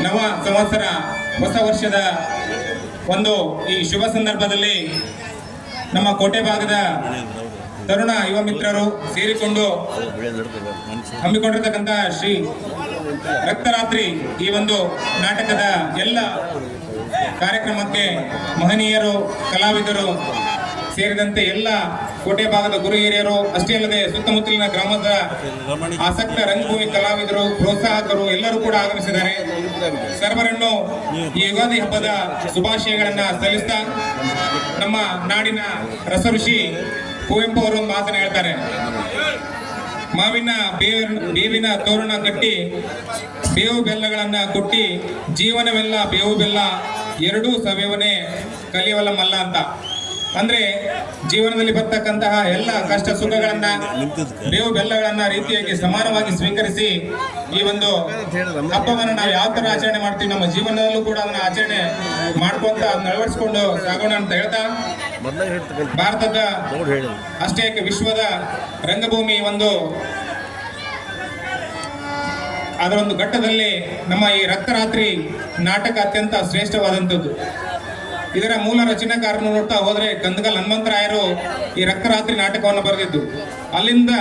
ನವ ಸಂವತ್ಸರ ಹೊಸ ವರ್ಷದ ಒಂದು ಈ ಶುಭ ಸಂದರ್ಭದಲ್ಲಿ ನಮ್ಮ ಕೋಟೆ ಭಾಗದ ತರುಣ ಯುವ ಮಿತ್ರರು ಸೇರಿಕೊಂಡು ಹಮ್ಮಿಕೊಂಡಿರ್ತಕ್ಕಂಥ ಶ್ರೀ ರಕ್ತರಾತ್ರಿ ಈ ಒಂದು ನಾಟಕದ ಎಲ್ಲ ಕಾರ್ಯಕ್ರಮಕ್ಕೆ ಮಹನೀಯರು, ಕಲಾವಿದರು ಸೇರಿದಂತೆ ಎಲ್ಲ ಕೋಟೆ ಭಾಗದ ಗುರು ಹಿರಿಯರು ಅಷ್ಟೇ ಅಲ್ಲದೆ ಸುತ್ತಮುತ್ತಲಿನ ಗ್ರಾಮದ ಆಸಕ್ತ ರಂಗಭೂಮಿ ಕಲಾವಿದರು, ಪ್ರೋತ್ಸಾಹಕರು ಎಲ್ಲರೂ ಕೂಡ ಆಗಮಿಸಿದ್ದಾರೆ. ಸರ್ವರನ್ನು ಈ ಯುಗಾದಿ ಹಬ್ಬದ ಶುಭಾಶಯಗಳನ್ನ ಸಲ್ಲಿಸ್ತಾ ನಮ್ಮ ನಾಡಿನ ರಸಋಷಿ ಕುವೆಂಪು ಅವರು ಮಾತನ್ನು ಹೇಳ್ತಾರೆ. ಮಾವಿನ ಬೇವಿನ ತೋರಣ ಕಟ್ಟಿ ಬೇವು ಬೆಲ್ಲಗಳನ್ನ ಕೊಟ್ಟಿ ಜೀವನವೆಲ್ಲ ಬೇವು ಬೆಲ್ಲ ಎರಡೂ ಸವ್ಯವನೇ ಕಲಿಯವಲ್ಲ ಮಲ್ಲ ಅಂತ. ಅಂದ್ರೆ ಜೀವನದಲ್ಲಿ ಬರ್ತಕ್ಕಂತಹ ಎಲ್ಲ ಕಷ್ಟ ಸುಖಗಳನ್ನ ಬೇವು ಬೆಲ್ಲಗಳನ್ನ ರೀತಿಯಾಗಿ ಸಮಾನವಾಗಿ ಸ್ವೀಕರಿಸಿ ಈ ಒಂದು ಹಬ್ಬವನ್ನು ನಾವು ಯಾವ ತರ ಆಚರಣೆ ಮಾಡ್ತೀವಿ ನಮ್ಮ ಜೀವನದಲ್ಲೂ ಕೂಡ ಅದನ್ನ ಆಚರಣೆ ಮಾಡ್ಕೊಂತ ಅದನ್ನ ಅಳವಡಿಸ್ಕೊಂಡು ಸಾಗೋಣ ಅಂತ ಹೇಳ್ತಾ, ಭಾರತದ ಅಷ್ಟೇ ವಿಶ್ವದ ರಂಗಭೂಮಿ ಅದರ ಒಂದು ಘಟ್ಟದಲ್ಲಿ ನಮ್ಮ ಈ ರಕ್ತರಾತ್ರಿ ನಾಟಕ ಅತ್ಯಂತ ಶ್ರೇಷ್ಠವಾದಂಥದ್ದು. ಇದರ ಮೂಲ ರಚನಾಕಾರನ್ನು ನೋಡ್ತಾ ಹೋದ್ರೆ ಕಂದಗಲ್ ಹನುಮಂತರಾಯರು ಈ ರಕ್ತರಾತ್ರಿ ನಾಟಕವನ್ನು ಬರೆದಿದ್ದು. ಅಲ್ಲಿಂದ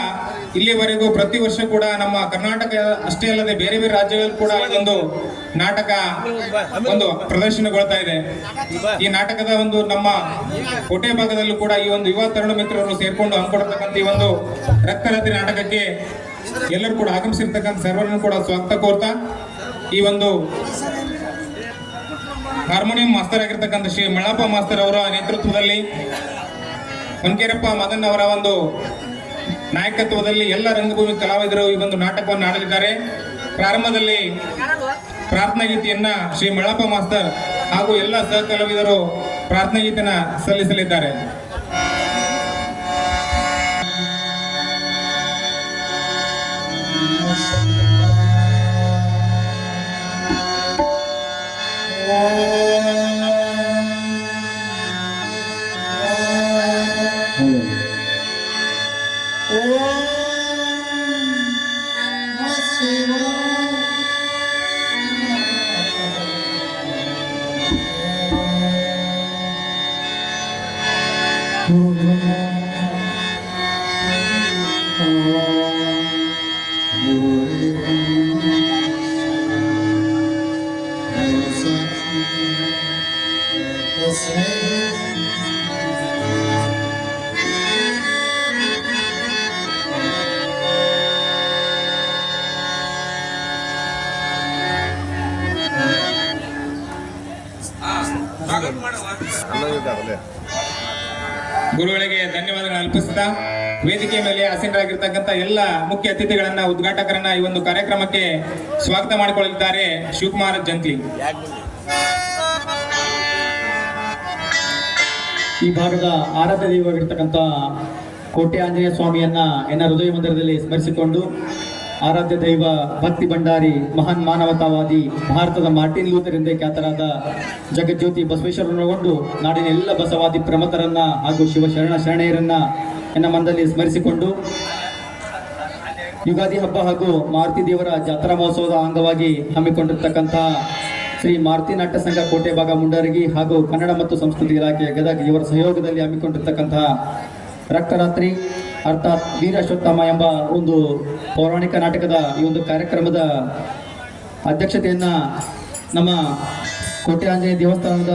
ಇಲ್ಲಿವರೆಗೂ ಪ್ರತಿ ವರ್ಷ ಕೂಡ ನಮ್ಮ ಕರ್ನಾಟಕ ಅಷ್ಟೇ ಅಲ್ಲದೆ ಬೇರೆ ಬೇರೆ ರಾಜ್ಯಗಳಲ್ಲಿ ಕೂಡ ಇದೊಂದು ನಾಟಕ ಪ್ರದರ್ಶನಗೊಳ್ತಾ ಇದೆ. ಈ ನಾಟಕದ ನಮ್ಮ ಕೋಟೆ ಭಾಗದಲ್ಲೂ ಕೂಡ ಈ ಒಂದು ಯುವ ತರುಣ ಮಿತ್ರರು ಸೇರ್ಕೊಂಡು ಹಮ್ಮಿಕೊಡ್ತಕ್ಕಂಥ ಈ ಒಂದು ರಕ್ತರಾತ್ರಿ ನಾಟಕಕ್ಕೆ ಎಲ್ಲರೂ ಕೂಡ ಆಗಮಿಸಿರ್ತಕ್ಕಂಥ ಸರ್ವರನ್ನು ಕೂಡ ಸ್ವಾಗತ ಕೋರ್ತಾ, ಈ ಒಂದು ಹಾರ್ಮೋನಿಯಂ ಮಾಸ್ತರ್ ಆಗಿರ್ತಕ್ಕಂಥ ಶ್ರೀ ಮಳ್ಳಪ್ಪ ಮಾಸ್ತರ್ ಅವರ ನೇತೃತ್ವದಲ್ಲಿ, ಹೊನ್ಕೇರಪ್ಪ ಮದನ್ ಅವರ ಒಂದು ನಾಯಕತ್ವದಲ್ಲಿ ಎಲ್ಲ ರಂಗಭೂಮಿ ಕಲಾವಿದರು ಈ ಒಂದು ನಾಟಕವನ್ನು ಆಡಲಿದ್ದಾರೆ. ಪ್ರಾರಂಭದಲ್ಲಿ ಪ್ರಾರ್ಥನಾ ಗೀತೆಯನ್ನ ಶ್ರೀ ಮಳ್ಳಪ್ಪ ಮಾಸ್ತರ್ ಹಾಗೂ ಎಲ್ಲ ಸಹ ಕಲಾವಿದರು ಪ್ರಾರ್ಥನಾ ಗೀತೆಯನ್ನ ಸಲ್ಲಿಸಲಿದ್ದಾರೆ. ಗುರುಗಳಿಗೆ ಧನ್ಯವಾದಗಳನ್ನು ಅರ್ಪಿಸುತ್ತಾ, ವೇದಿಕೆ ಮೇಲೆ ಆಸೀನರಾಗಿರ್ತಕ್ಕಂಥ ಎಲ್ಲ ಮುಖ್ಯ ಅತಿಥಿಗಳನ್ನ, ಉದ್ಘಾಟಕರನ್ನ ಈ ಒಂದು ಕಾರ್ಯಕ್ರಮಕ್ಕೆ ಸ್ವಾಗತ ಮಾಡಿಕೊಳ್ಳಲಿದ್ದಾರೆ ಶಿವಕುಮಾರ್ ಜಂತ್ಲಿ. ಈ ಭಾಗದ ಆರಾಧ್ಯ ದೈವವಾಗಿರ್ತಕ್ಕಂಥ ಕೋಟೆ ಆಂಜನೇಯ ಸ್ವಾಮಿಯನ್ನ ಎನ್ನ ಹೃದಯ ಮಂದಿರದಲ್ಲಿ ಸ್ಮರಿಸಿಕೊಂಡು, ಆರಾಧ್ಯ ದೈವ ಭಕ್ತಿ ಭಂಡಾರಿ ಮಹಾನ್ ಮಾನವತಾವಾದಿ ಭಾರತದ ಮಾರ್ಟಿನ್ ಲೂಥರ್ ಎಂದೇ ಖ್ಯಾತರಾದ ಜಗಜ್ಯೋತಿ ಬಸವೇಶ್ವರನೊಳಗೊಂಡು ನಾಡಿನ ಎಲ್ಲ ಬಸವಾದಿ ಪ್ರಮುಖರನ್ನ ಹಾಗೂ ಶರಣೆಯರನ್ನ ಎನ್ನ ಮನದಲ್ಲಿ ಸ್ಮರಿಸಿಕೊಂಡು, ಯುಗಾದಿ ಹಬ್ಬ ಹಾಗೂ ಮಾರುತಿ ದೇವರ ಜಾತ್ರಾ ಮಹೋತ್ಸವದ ಅಂಗವಾಗಿ ಹಮ್ಮಿಕೊಂಡಿರ್ತಕ್ಕಂಥ ಶ್ರೀ ಮಾರುತಿ ನಾಟ್ಯ ಸಂಘ ಕೋಟೆ ಭಾಗ ಮುಂಡರಗಿ ಹಾಗೂ ಕನ್ನಡ ಮತ್ತು ಸಂಸ್ಕೃತಿ ಇಲಾಖೆ ಗದಗ ಇವರ ಸಹಯೋಗದಲ್ಲಿ ಹಮ್ಮಿಕೊಂಡಿರ್ತಕ್ಕಂತಹ ರಕ್ತರಾತ್ರಿ ಅರ್ಥಾತ್ ವೀರಾಶ್ವತ್ಥಾಮ ಎಂಬ ಒಂದು ಪೌರಾಣಿಕ ನಾಟಕದ ಈ ಒಂದು ಕಾರ್ಯಕ್ರಮದ ಅಧ್ಯಕ್ಷತೆಯನ್ನ ನಮ್ಮ ಕೋಟೆ ಆಂಜನೇಯ ದೇವಸ್ಥಾನದ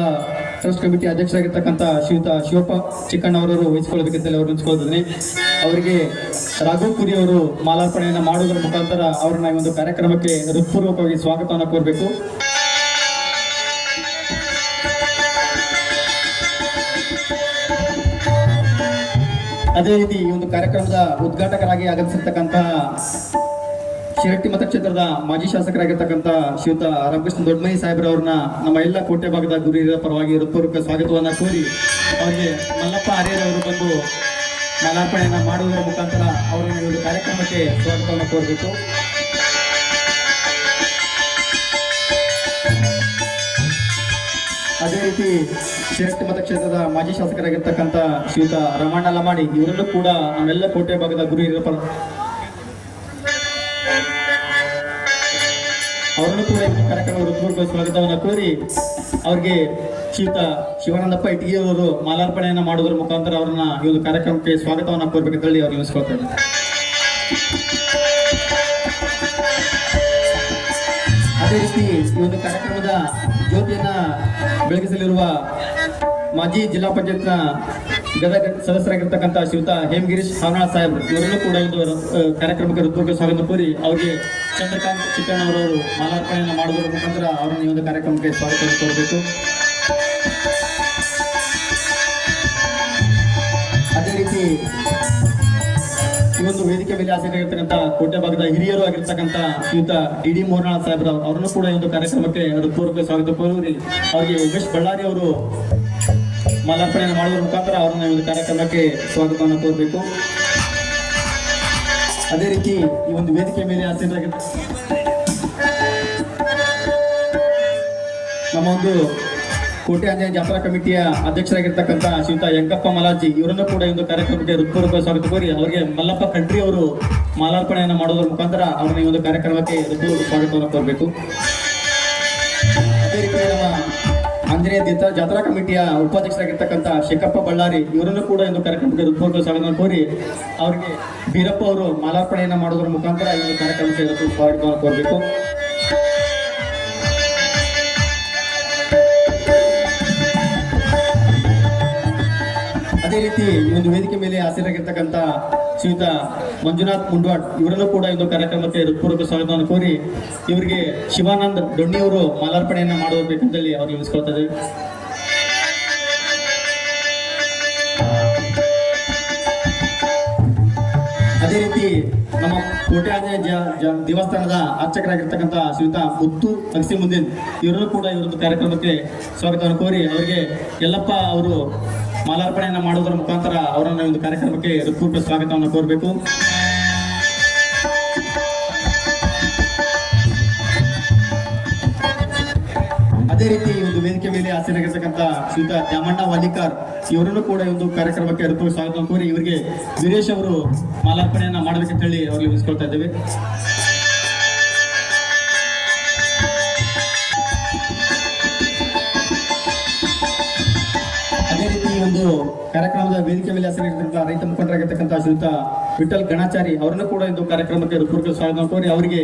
ಟ್ರಸ್ಟ್ ಕಮಿಟಿ ಅಧ್ಯಕ್ಷರಾಗಿರ್ತಕ್ಕಂಥ ಶಿವಪ್ಪ ಚಿಕ್ಕಣ್ಣವರವರು ವಹಿಸಿಕೊಳ್ಳಬೇಕಂತೇಳಿ ಅವರು ನಿಂತ್ಕೊಳ್ಳೋದಿದ್ದೀನಿ. ಅವರಿಗೆ ರಾಘವಪುರಿ ಅವರು ಮಾಲಾರ್ಪಣೆಯನ್ನು ಮಾಡುವುದರ ಮುಖಾಂತರ ಅವರನ್ನ ಈ ಒಂದು ಕಾರ್ಯಕ್ರಮಕ್ಕೆ ಹೃತ್ಪೂರ್ವಕವಾಗಿ ಸ್ವಾಗತವನ್ನು ಕೋರಬೇಕು. ಅದೇ ರೀತಿ ಈ ಒಂದು ಕಾರ್ಯಕ್ರಮದ ಉದ್ಘಾಟಕರಾಗಿ ಆಗಮಿಸಿರ್ತಕ್ಕಂತಹ ಶಿರಟ್ಟಿ ಮತಕ್ಷೇತ್ರದ ಮಾಜಿ ಶಾಸಕರಾಗಿರ್ತಕ್ಕಂಥ ಶ್ರೀಯುತ ರಾಮಕೃಷ್ಣ ದೊಡ್ಡಮನಿ ಸಾಹೇಬ್ರವ್ರನ್ನ ನಮ್ಮ ಎಲ್ಲ ಕೋಟೆ ಭಾಗದ ಗುರು ಹಿರಿಯರ ಪರವಾಗಿ ಹೃತ್ಪೂರ್ವಕ ಸ್ವಾಗತವನ್ನು ಕೋರಿ, ಅವರಿಗೆ ಮಲ್ಲಪ್ಪ ಆರ್ಯರವರು ಬಂದು ಮಾಲಾರ್ಪಣೆಯನ್ನು ಮಾಡುವುದರ ಮುಖಾಂತರ ಅವರನ್ನು ಈ ಒಂದು ಕಾರ್ಯಕ್ರಮಕ್ಕೆ ಸ್ವಾಗತವನ್ನು ಕೋರಬೇಕು. ಅದೇ ರೀತಿ ಶಿರಟ್ಟಿ ಮತಕ್ಷೇತ್ರದ ಮಾಜಿ ಶಾಸಕರಾಗಿರ್ತಕ್ಕಂಥ ಶ್ರೀಯುತ ರಮಣ್ಣ ಲಮಾಡಿ ಇವರಲ್ಲೂ ಕೂಡ ನಮ್ಮೆಲ್ಲ ಕೋಟೆ ಭಾಗದ ಗುರು ಹಿರಿಯರ ಅವರನ್ನು ಕೂಡ ಈ ಕಾರ್ಯಕ್ರಮ ಹೃತ್ಪೂರ್ವಕ ಸ್ವಾಗತವನ್ನು ಕೋರಿ ಅವರಿಗೆ ಶ್ರೀಯುತ ಶಿವಾನಂದಪ್ಪ ಇಟಗಿ ಅವರು ಮಾಲಾರ್ಪಣೆಯನ್ನು ಮಾಡುವುದರ ಮುಖಾಂತರ ಅವರನ್ನ ಈ ಒಂದು ಕಾರ್ಯಕ್ರಮಕ್ಕೆ ಸ್ವಾಗತವನ್ನು ಕೋರ್ಬೇಕಂತ ಹೇಳಿ ಅವ್ರು ನೆನೆಸ್ಕೊಳ್ತಾರೆ. ಅದೇ ರೀತಿ ಈ ಒಂದು ಕಾರ್ಯಕ್ರಮದ ಜ್ಯೋತಿಯನ್ನ ಬೆಳಗಿಸಲಿರುವ ಮಾಜಿ ಜಿಲ್ಲಾ ಪಂಚಾಯತ್ನ ಗದಗ ಸದಸ್ಯರಾಗಿರ್ತಕ್ಕಂಥ ಶ್ರೀಯುತ ಹೇಮಗಿರೀಶ್ ಹಾವನಾಳ್ ಸಾಹೇಬ್ರು ಇವರನ್ನು ಕೂಡ ಒಂದು ಕಾರ್ಯಕ್ರಮಕ್ಕೆ ಹೃತ್ಪೂರ್ವಕ ಸ್ವಾಗತ ಕೋರಿ ಅವರಿಗೆ ಚಂದ್ರಕಾಂತ್ ಚಿಕ್ಕಣ್ಣವರವರು ಮಾಲಾರ್ಪಣೆಯನ್ನು ಮಾಡುವುದರ ಮುಖಾಂತರ ಅವರನ್ನು ಈ ಒಂದು ಕಾರ್ಯಕ್ರಮಕ್ಕೆ ಸ್ವಾಗತ ಕೋರಬೇಕು. ಅದೇ ರೀತಿ ಈ ಒಂದು ವೇದಿಕೆ ಮೇಲೆ ಆಸಕ್ತರಾಗಿರ್ತಕ್ಕಂಥ ಕೋಟೆ ಭಾಗದ ಹಿರಿಯರು ಆಗಿರ್ತಕ್ಕಂಥ ಶ್ರೀಯುತ ಡಿ ಮೋಹನಾಳ್ ಸಾಹೇಬ್ರ ಅವರನ್ನು ಕೂಡ ಈ ಒಂದು ಕಾರ್ಯಕ್ರಮಕ್ಕೆ ಹೃತ್ಪೂರ್ವಕ ಸ್ವಾಗತ ಕೋರಿ ಅವರಿಗೆ ಉಮೇಶ್ ಬಳ್ಳಾರಿ ಅವರು ಮಾಲಾರ್ಪಣೆಯನ್ನು ಮಾಡುವುದರ ಮುಖಾಂತರ ಅವರನ್ನ ಈ ಒಂದು ಕಾರ್ಯಕ್ರಮಕ್ಕೆ ಸ್ವಾಗತವನ್ನು ಕೋರಬೇಕು. ಅದೇ ರೀತಿ ಈ ಒಂದು ವೇದಿಕೆ ಮೇಲೆ ಆಸಕ್ತರಾಗಿರ್ತ ನಮ್ಮ ಒಂದು ಕೋಟೆ ಆಂಜನೇಯ ಜಾತ್ರಾ ಕಮಿಟಿಯ ಅಧ್ಯಕ್ಷರಾಗಿರ್ತಕ್ಕಂಥ ಶ್ರೀಯುತ ಯಂಕಪ್ಪ ಮಲಾಜಿ ಇವರನ್ನು ಕೂಡ ಈ ಒಂದು ಕಾರ್ಯಕ್ರಮಕ್ಕೆ ಹೃತ್ಪೂರ್ವಕ ಸ್ವಾಗತ ಕೋರಿ ಅವರಿಗೆ ಮಲ್ಲಪ್ಪ ಕಂಟ್ರಿ ಅವರು ಮಾಲಾರ್ಪಣೆಯನ್ನು ಮಾಡುವುದರ ಮುಖಾಂತರ ಅವರನ್ನ ಈ ಒಂದು ಕಾರ್ಯಕ್ರಮಕ್ಕೆ ಹೃತ್ಪೂರ್ವಕ ಸ್ವಾಗತವನ್ನು ಕೋರಬೇಕು. ಅದೇ ರೀತಿ ನಮ್ಮ ಆಂಜನೇಯ ಜಾತ್ರಾ ಕಮಿಟಿಯ ಉಪಾಧ್ಯಕ್ಷರಾಗಿರ್ತಕ್ಕಂಥ ಶೇಖಪ್ಪ ಬಳ್ಳಾರಿ ಇವರನ್ನು ಕೂಡ ಒಂದು ಕಾರ್ಯಕ್ರಮಕ್ಕೆ ಹೃತ್ಪೂರ್ವಕ ಸ್ವಾಗತ ಕೋರಿ ಅವರಿಗೆ ಬೀರಪ್ಪ ಅವರು ಮಾಲಾರ್ಪಣೆಯನ್ನು ಮಾಡುವುದರ ಮುಖಾಂತರ ಈ ಒಂದು ಕಾರ್ಯಕ್ರಮಕ್ಕೆ ಹೃತ್ಪೂರ್ವಕ ಸ್ವಾಗತವನ್ನು ಕೋರಬೇಕು. ಅದೇ ರೀತಿ ಈ ಒಂದು ವೇದಿಕೆ ಮೇಲೆ ಹಾಜರಾಗಿರ್ತಕ್ಕಂಥ ಶ್ರೀಯುತ ಮಂಜುನಾಥ್ ಮುಂಡವಾಡ್ ಇವರನ್ನು ಕೂಡ ಒಂದು ಕಾರ್ಯಕ್ರಮಕ್ಕೆ ಹೃತ್ಪೂರ್ವಕ ಸ್ವಾಗತವನ್ನು ಕೋರಿ ಇವರಿಗೆ ಶಿವಾನಂದ್ ದೊಣ್ಣಿಯವರು ಮಾಲಾರ್ಪಣೆಯನ್ನು ಮಾಡಬೇಕಂತೇಳಿ ಅವ್ರಿಗೆ ವಿನಿಸ್ಕೊಳ್ತಾ ಇದ್ದೇವೆ. ಅದೇ ರೀತಿ ನಮ್ಮ ಕೋಟೆ ಆಂಜನೇಯ ದೇವಸ್ಥಾನದ ಅರ್ಚಕರಾಗಿರ್ತಕ್ಕಂಥ ಶ್ರೀಯುತ ಮುತ್ತು ಅಗಸಿ ಮುಂದಿನ ಇವರನ್ನು ಕೂಡ ಇವರೊಂದು ಕಾರ್ಯಕ್ರಮಕ್ಕೆ ಸ್ವಾಗತವನ್ನು ಕೋರಿ ಅವರಿಗೆ ಯಲ್ಲಪ್ಪ ಅವರು ಮಾಲಾರ್ಪಣೆಯನ್ನು ಮಾಡುವುದರ ಮುಖಾಂತರ ಅವರನ್ನು ಒಂದು ಕಾರ್ಯಕ್ರಮಕ್ಕೆ ಹೃತ್ಪೂರ್ವಕ ಸ್ವಾಗತವನ್ನು ಕೋರಬೇಕು. ಅದೇ ರೀತಿ ಒಂದು ವೇದಿಕೆ ಮೇಲೆ ಹಾಜರಾಗಿರ್ತಕ್ಕಂಥ ಶ್ರೀಯುತ ದ್ಯಾಮಣ್ಣ ವಾಲಿಕಾರ್ ಇವರನ್ನು ಕೂಡ ಒಂದು ಕಾರ್ಯಕ್ರಮಕ್ಕೆ ಹೃತ್ಪೂರ್ವಕ ಸ್ವಾಗತವನ್ನು ಕೋರಿ ಇವರಿಗೆ ವೀರೇಶ್ ಅವರು ಮಾಲಾರ್ಪಣೆಯನ್ನು ಮಾಡಬೇಕಂತ ಹೇಳಿ ಅವರಿಗೆ ವಿನಿಸ್ಕೊಳ್ತಾ ಇದ್ದೇವೆ. ಅದೇ ರೀತಿ ಒಂದು ಕಾರ್ಯಕ್ರಮದ ವೇದಿಕೆ ಮೇಲೆ ಹೆಸರಿರ್ತಕ್ಕಂಥ ರೈತ ಮುಖಂಡರಾಗಿರ್ತಕ್ಕಂಥ ಶ್ರೀಯುತ ವಿಠಲ್ ಗಣಾಚಾರಿ ಅವರನ್ನು ಕೂಡ ಒಂದು ಕಾರ್ಯಕ್ರಮಕ್ಕೆ ಹೃತ್ಪೂರ್ವಕ ಸ್ವಾಗತ ಕೋರಿ ಅವರಿಗೆ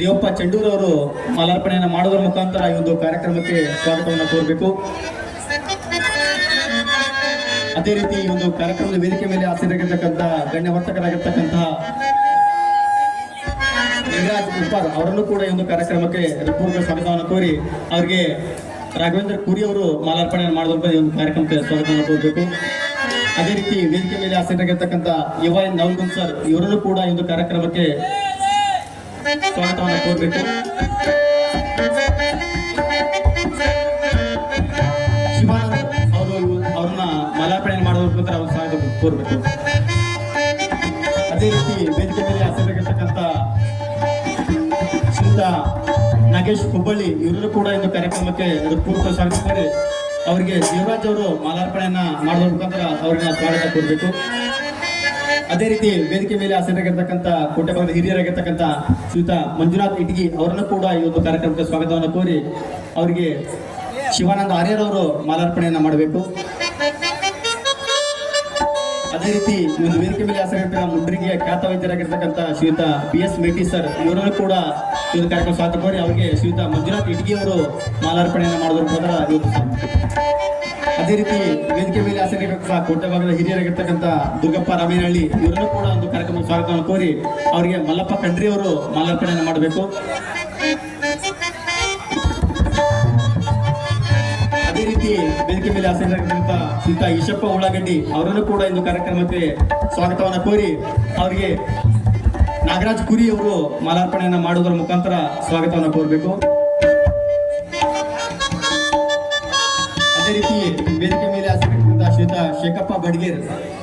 ದೇವಪ್ಪ ಚೆಂಡೂರು ಅವರು ಮಾಲಾರ್ಪಣೆಯನ್ನು ಮಾಡುವುದರ ಮುಖಾಂತರ ಈ ಒಂದು ಕಾರ್ಯಕ್ರಮಕ್ಕೆ ಸ್ವಾಗತವನ್ನು ಕೋರಬೇಕು. ಅದೇ ರೀತಿ ಈ ಒಂದು ಕಾರ್ಯಕ್ರಮದ ವೇದಿಕೆ ಮೇಲೆ ಹಾಜರಾಗಿರ್ತಕ್ಕಂಥ ಗಣ್ಯ ವರ್ತಕರಾಗಿರ್ತಕ್ಕಂತಹ ಲಿಂಗರಾಜ್ ಉಪ್ಪಾರ್ ಅವರನ್ನು ಕೂಡ ಈ ಒಂದು ಕಾರ್ಯಕ್ರಮಕ್ಕೆ ಹೃತ್ಪೂರ್ವಕ ಸ್ವಾಗತವನ್ನು ಕೋರಿ ಅವರಿಗೆ ರಾಘವೇಂದ್ರ ಕುರಿ ಅವರು ಮಾಲಾರ್ಪಣೆಯನ್ನು ಮಾಡುವ ಒಂದು ಕಾರ್ಯಕ್ರಮಕ್ಕೆ ಸ್ವಾಗತವನ್ನು ಕೋರಬೇಕು. ಅದೇ ರೀತಿ ವೇದಿಕೆ ಮೇಲೆ ಹಾಜರಾಗಿರ್ತಕ್ಕಂಥ ಯುವ ನವಲ್ಗುಂದ್ ಸರ್ ಇವರನ್ನು ಕೂಡ ಈ ಒಂದು ಕಾರ್ಯಕ್ರಮಕ್ಕೆ ಸ್ವಾಗತವನ್ನು ಕೋರಬೇಕು. ಶಿವಾನಂದ್ ಅವರು ಅವ್ರನ್ನ ಮಾಲಾರ್ಪಣೆಯನ್ನು ಮಾಡುವ ಮುಖಾಂತರ ಅವರು ಸ್ವಾಗತ ಕೋರಬೇಕು. ಅದೇ ರೀತಿ ವೇದಿಕೆ ಮೇಲೆ ಹಾಜರಾಗಿರ್ತಕ್ಕಂಥ ಶ್ರೀಯುತ ನಾಗೇಶ್ ಹುಬ್ಬಳ್ಳಿ ಇವರನ್ನು ಕೂಡ ಒಂದು ಕಾರ್ಯಕ್ರಮಕ್ಕೆ ಹೃತ್ಪೂರ್ವಕ ಸ್ವಾಗತ ಕೋರಿ ಅವರಿಗೆ ದೇವರಾಜ್ ಅವರು ಮಾಲಾರ್ಪಣೆಯನ್ನ ಮಾಡುವ ಮುಖಾಂತರ ಅವರನ್ನ ಸ್ವಾಗತ ಕೋರಬೇಕು. ಅದೇ ರೀತಿ ವೇದಿಕೆ ಮೇಲೆ ಹಾಜರಾಗಿರ್ತಕ್ಕಂಥ ಕೋಟೆ ಭಾಗದ ಹಿರಿಯರಾಗಿರ್ತಕ್ಕಂಥ ಶ್ರೀಯುತ ಮಂಜುನಾಥ್ ಇಟಗಿ ಅವರನ್ನು ಕೂಡ ಈ ಒಂದು ಕಾರ್ಯಕ್ರಮಕ್ಕೆ ಸ್ವಾಗತವನ್ನು ಕೋರಿ ಅವರಿಗೆ ಶಿವಾನಂದ ಆರ್ಯರವರು ಮಾಲಾರ್ಪಣೆಯನ್ನ ಮಾಡಬೇಕು. ಅದೇ ರೀತಿ ಈ ಒಂದು ವೇದಿಕೆ ಮೇಲೆ ಹಾಜರಾಗಿರ್ತಕ್ಕ ಮುಂಡ್ರಿಗೆಯ ಖ್ಯಾತ ವೈದ್ಯರಾಗಿರ್ತಕ್ಕಂಥ ಶ್ರೀಯುತ BS ಮೇಟಿ ಸರ್ ಇವರನ್ನು ಕೂಡ ಈ ಒಂದು ಕಾರ್ಯಕ್ರಮ ಸ್ವಾಗತ ಕೋರಿ ಅವರಿಗೆ ಶ್ರೀಯುತ ಮಂಜುನಾಥ್ ಇಟಗಿ ಅವರು ಮಾಲಾರ್ಪಣೆಯನ್ನು ಮಾಡುವುದರ ಮುಖಾಂತರ ಅದೇ ರೀತಿ ವೇದಿಕೆ ಮೇಲೆ ಹಾಜರಾಗಿರ್ತಕ್ಕಂಥ ಕೋಟೆ ಭಾಗದ ಹಿರಿಯರಾಗಿರ್ತಕ್ಕಂಥ ದುರ್ಗಪ್ಪ ರಾಮೇನಹಳ್ಳಿ ಇವರನ್ನು ಕೂಡ ಒಂದು ಕಾರ್ಯಕ್ರಮ ಸ್ವಾಗತವನ್ನು ಕೋರಿ ಅವರಿಗೆ ಮಲ್ಲಪ್ಪ ಕಂಡ್ರಿ ಅವರು ಮಾಲಾರ್ಪಣೆಯನ್ನು ಮಾಡಬೇಕು. ಅದೇ ರೀತಿ ವೇದಿಕೆ ಮೇಲೆ ಹಾಜರಾಗಿರ್ತಕ್ಕಂಥ ಶ್ರೀಯುತ ಈಶಪ್ಪ ಉಳ್ಳಾಗಡ್ಡಿ ಅವರನ್ನು ಕೂಡ ಒಂದು ಕಾರ್ಯಕ್ರಮಕ್ಕೆ ಸ್ವಾಗತವನ್ನು ಕೋರಿ ಅವರಿಗೆ ನಾಗರಾಜ್ ಕುರಿ ಅವರು ಮಾಲಾರ್ಪಣೆಯನ್ನು ಮಾಡುವುದರ ಮುಖಾಂತರ ಸ್ವಾಗತವನ್ನು ಕೋರಬೇಕು. ಅದೇ ರೀತಿ ವೇದಿಕೆ ಮೇಲೆ ಹಾಜರಾಗಿರ್ತಕ್ಕಂಥ ಶ್ರೀಯುತ ಶೇಖಪ್ಪ ಬಡ್ಗೇರ್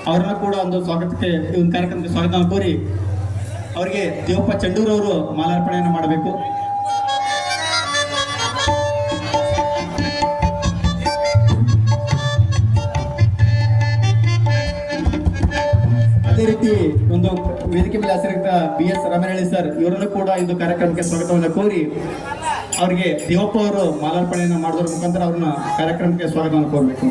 ಅವರನ್ನು ಕೂಡ ಒಂದು ಸ್ವಾಗತಕ್ಕೆ ಒಂದು ಕಾರ್ಯಕ್ರಮಕ್ಕೆ ಸ್ವಾಗತವನ್ನು ಕೋರಿ ಅವರಿಗೆ ದೇವಪ್ಪ ಚೆಂಡೂರು ಅವರು ಮಾಲಾರ್ಪಣೆಯನ್ನು ಮಾಡಬೇಕು. ಅದೇ ರೀತಿ ಒಂದು ವೇದಿಕೆ ಮೇಲೆ ಹೆಸರಿದ್ದ BS ರಮಣಳ್ಳಿ ಸರ್ ಇವರನ್ನು ಕೂಡ ಇಂದು ಕಾರ್ಯಕ್ರಮಕ್ಕೆ ಸ್ವಾಗತವನ್ನು ಕೋರಿ ಅವರಿಗೆ ದೇವಪ್ಪ ಅವರು ಮಾಲಾರ್ಪಣೆಯನ್ನು ಮಾಡೋದ್ರ ಮುಖಾಂತರ ಅವ್ರನ್ನ ಕಾರ್ಯಕ್ರಮಕ್ಕೆ ಸ್ವಾಗತವನ್ನು ಕೋರಬೇಕು.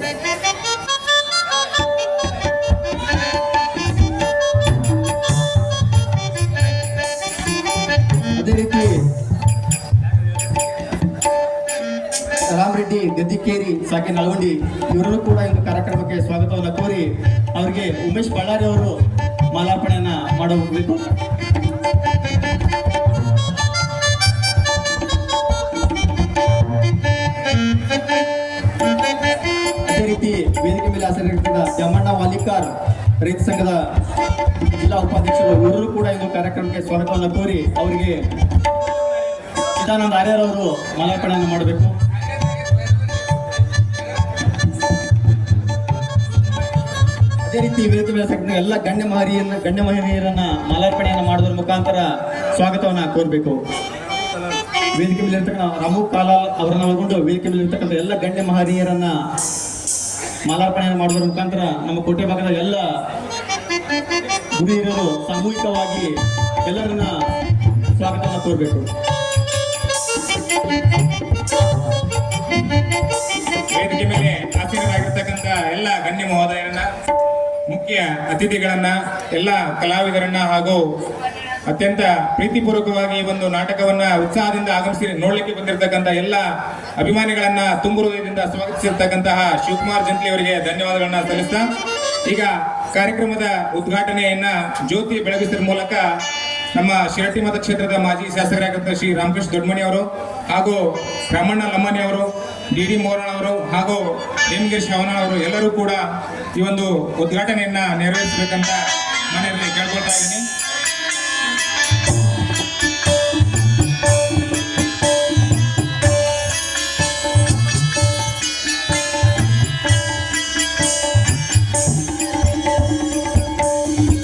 ಅದೇ ರೀತಿ ರಾಮರೆಡ್ಡಿ ಗದ್ದಿಕೇರಿ ಸಾಕೆ ನಲ್ಗೊಂಡಿ ಇವರನ್ನು ಕೂಡ ಇಂದು ಕಾರ್ಯಕ್ರಮಕ್ಕೆ ಸ್ವಾಗತವನ್ನು ಕೋರಿ ಅವರಿಗೆ ಉಮೇಶ್ ಬಳ್ಳಾರಿ ಅವರು ಮಾಲಾರ್ಪಣೆಯನ್ನ ಮಾಡಬೇಕು. ಅದೇ ರೀತಿ ವೇದಿಕೆ ಮೇಲೆ ಹಾಜರಿರುವ ಜಮಣ್ಣ ವಾಲಿಕಾರ್ ರೈತ ಸಂಘದ ಜಿಲ್ಲಾ ಉಪಾಧ್ಯಕ್ಷರು ಇವರೂ ಕೂಡ ಇಂದು ಕಾರ್ಯಕ್ರಮಕ್ಕೆ ಸ್ವಾಗತವನ್ನು ಕೋರಿ ಅವರಿಗೆ ಚಿದಾನಂದ ಆರ್ಯರವರು ಮಾಲಾರ್ಪಣೆಯನ್ನು ಮಾಡಬೇಕು. ಅದೇ ರೀತಿ ವೇದಿಕೆ ಮೇಲೆ ಹಾಜರಿರುವ ಎಲ್ಲ ಗಣ್ಯ ಮಹನೀಯರನ್ನ ಮಾಲಾರ್ಪಣೆಯನ್ನು ಮಾಡೋದ್ರ ಮುಖಾಂತರ ಸ್ವಾಗತವನ್ನ ಕೋರಬೇಕು. ವೇದಿಕೆ ಮೇಲೆ ಇರ್ತಕ್ಕಂಥ ರಾಮು ಕಾಲಾಲ್ ಅವರನ್ನ ಒಳಗೊಂಡು ವೇದಿಕೆ ಮೇಲೆ ಇರ್ತಕ್ಕಂಥ ಎಲ್ಲ ಗಣ್ಯ ಮಹನೀಯರನ್ನ ಮಾಲಾರ್ಪಣೆಯನ್ನು ಮಾಡೋದ್ರ ಮುಖಾಂತರ ನಮ್ಮ ಕೋಟೆ ಭಾಗದ ಎಲ್ಲ ಗುರು ಹಿರಿಯರು ಸಾಮೂಹಿಕವಾಗಿ ಎಲ್ಲರನ್ನ ಸ್ವಾಗತವನ್ನು ಕೋರಬೇಕು. ವೇದಿಕೆ ಮೇಲೆ ಆಸೀನರಾಗಿರ್ತಕ್ಕಂಥ ಎಲ್ಲ ಗಣ್ಯ ಮಹೋದಯರನ್ನ, ಮುಖ್ಯ ಅತಿಥಿಗಳನ್ನ, ಎಲ್ಲ ಕಲಾವಿದರನ್ನ ಹಾಗೂ ಅತ್ಯಂತ ಪ್ರೀತಿಪೂರ್ವಕವಾಗಿ ಈ ಒಂದು ನಾಟಕವನ್ನ ಉತ್ಸಾಹದಿಂದ ಆಗಮಿಸಿ ನೋಡ್ಲಿಕ್ಕೆ ಬಂದಿರತಕ್ಕಂಥ ಎಲ್ಲ ಅಭಿಮಾನಿಗಳನ್ನ ತುಂಬು ಹೃದಯದಿಂದ ಸ್ವಾಗತಿಸಿರ್ತಕ್ಕಂತಹ ಶಿವಕುಮಾರ್ ಜಂತ್ಲಿ ಅವರಿಗೆ ಧನ್ಯವಾದಗಳನ್ನ ಸಲ್ಲಿಸ್ತಾ ಈಗ ಕಾರ್ಯಕ್ರಮದ ಉದ್ಘಾಟನೆಯನ್ನ ಜ್ಯೋತಿ ಬೆಳಗಿಸುವ ಮೂಲಕ ನಮ್ಮ ಶಿರಟ್ಟಿ ಮತಕ್ಷೇತ್ರದ ಮಾಜಿ ಶಾಸಕರಾಗಿದ್ದ ಶ್ರೀ ರಾಮಕೃಷ್ಣ ದೊಡ್ಡಮನಿ ಅವರು ಹಾಗೂ ರಾಮಣ್ಣ ಲಮ್ಮನಿ ಅವರು, ಡಿ ಮೋರಣ ಅವರು ಹಾಗೂ ಗಿರೀಶ್ ಶ್ರವಣ ಅವರು ಎಲ್ಲರೂ ಕೂಡ ಈ ಒಂದು ಉದ್ಘಾಟನೆಯನ್ನ ನೆರವೇರಿಸಬೇಕಂತ ಮನೆಯಲ್ಲಿ ಕೇಳ್ಕೊಳ್ತಾ ಇದ್ದೀನಿ.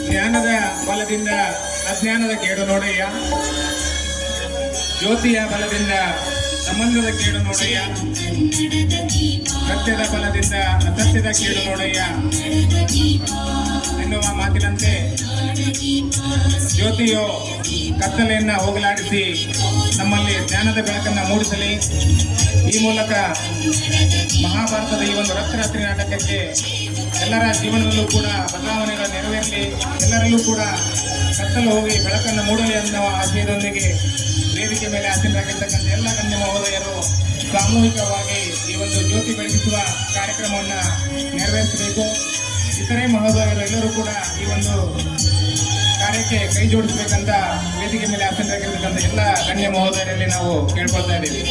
ಜ್ಞಾನದ ಬಲದಿಂದ ಅಜ್ಞಾನದ ಕೇಡು ನೋಡಯ್ಯ, ಜ್ಯೋತಿಯ ಬಲದಿಂದ ಸಂಬಂಧದ ಕೇಡು ನೋಡಯ್ಯ, ಸತ್ಯದ ಬಲದಿಂದ ಅಸತ್ಯದ ಕೇಡು ನೋಡಯ್ಯ ಎನ್ನುವ ಮಾತಿನಂತೆ ಜ್ಯೋತಿಯು ಕತ್ತಲೆಯನ್ನ ಹೋಗಲಾಡಿಸಿ ನಮ್ಮಲ್ಲಿ ಜ್ಞಾನದ ಬೆಳಕನ್ನು ಮೂಡಿಸಲಿ. ಈ ಮೂಲಕ ಮಹಾಭಾರತದ ಈ ಒಂದು ರಕ್ತರಾತ್ರಿ ನಾಟಕಕ್ಕೆ ಎಲ್ಲರ ಜೀವನದಲ್ಲೂ ಕೂಡ ಬದಲಾವಣೆಗಳು ನೆರವೇರಲಿ, ಎಲ್ಲರಲ್ಲೂ ಕೂಡ ಕತ್ತಲು ಹೋಗಿ ಬೆಳಕನ್ನು ಮೂಡಲಿ ಅನ್ನುವ ಆಶಯದೊಂದಿಗೆ ವೇದಿಕೆ ಮೇಲೆ ಆಸೀನರಾಗಿರ್ತಕ್ಕಂಥ ಎಲ್ಲ ಗಣ್ಯ ಮಹೋದಯರು ಸಾಮೂಹಿಕವಾಗಿ ಈ ಒಂದು ಜ್ಯೋತಿ ಬೆಳಗಿಸುವ ಕಾರ್ಯಕ್ರಮವನ್ನು ನೆರವೇರಿಸಬೇಕು. ಇತರೆ ಮಹೋದಯರು ಎಲ್ಲರೂ ಕೂಡ ಈ ಒಂದು ಕಾರ್ಯಕ್ಕೆ ಕೈ ಜೋಡಿಸಬೇಕಂತ ವೇದಿಕೆ ಮೇಲೆ ಆಸೀನರಾಗಿರ್ತಕ್ಕಂಥ ಎಲ್ಲ ಗಣ್ಯ ಮಹೋದಯರಲ್ಲಿ ನಾವು ಕೇಳ್ಕೊಳ್ತಾ ಇದ್ದೀವಿ.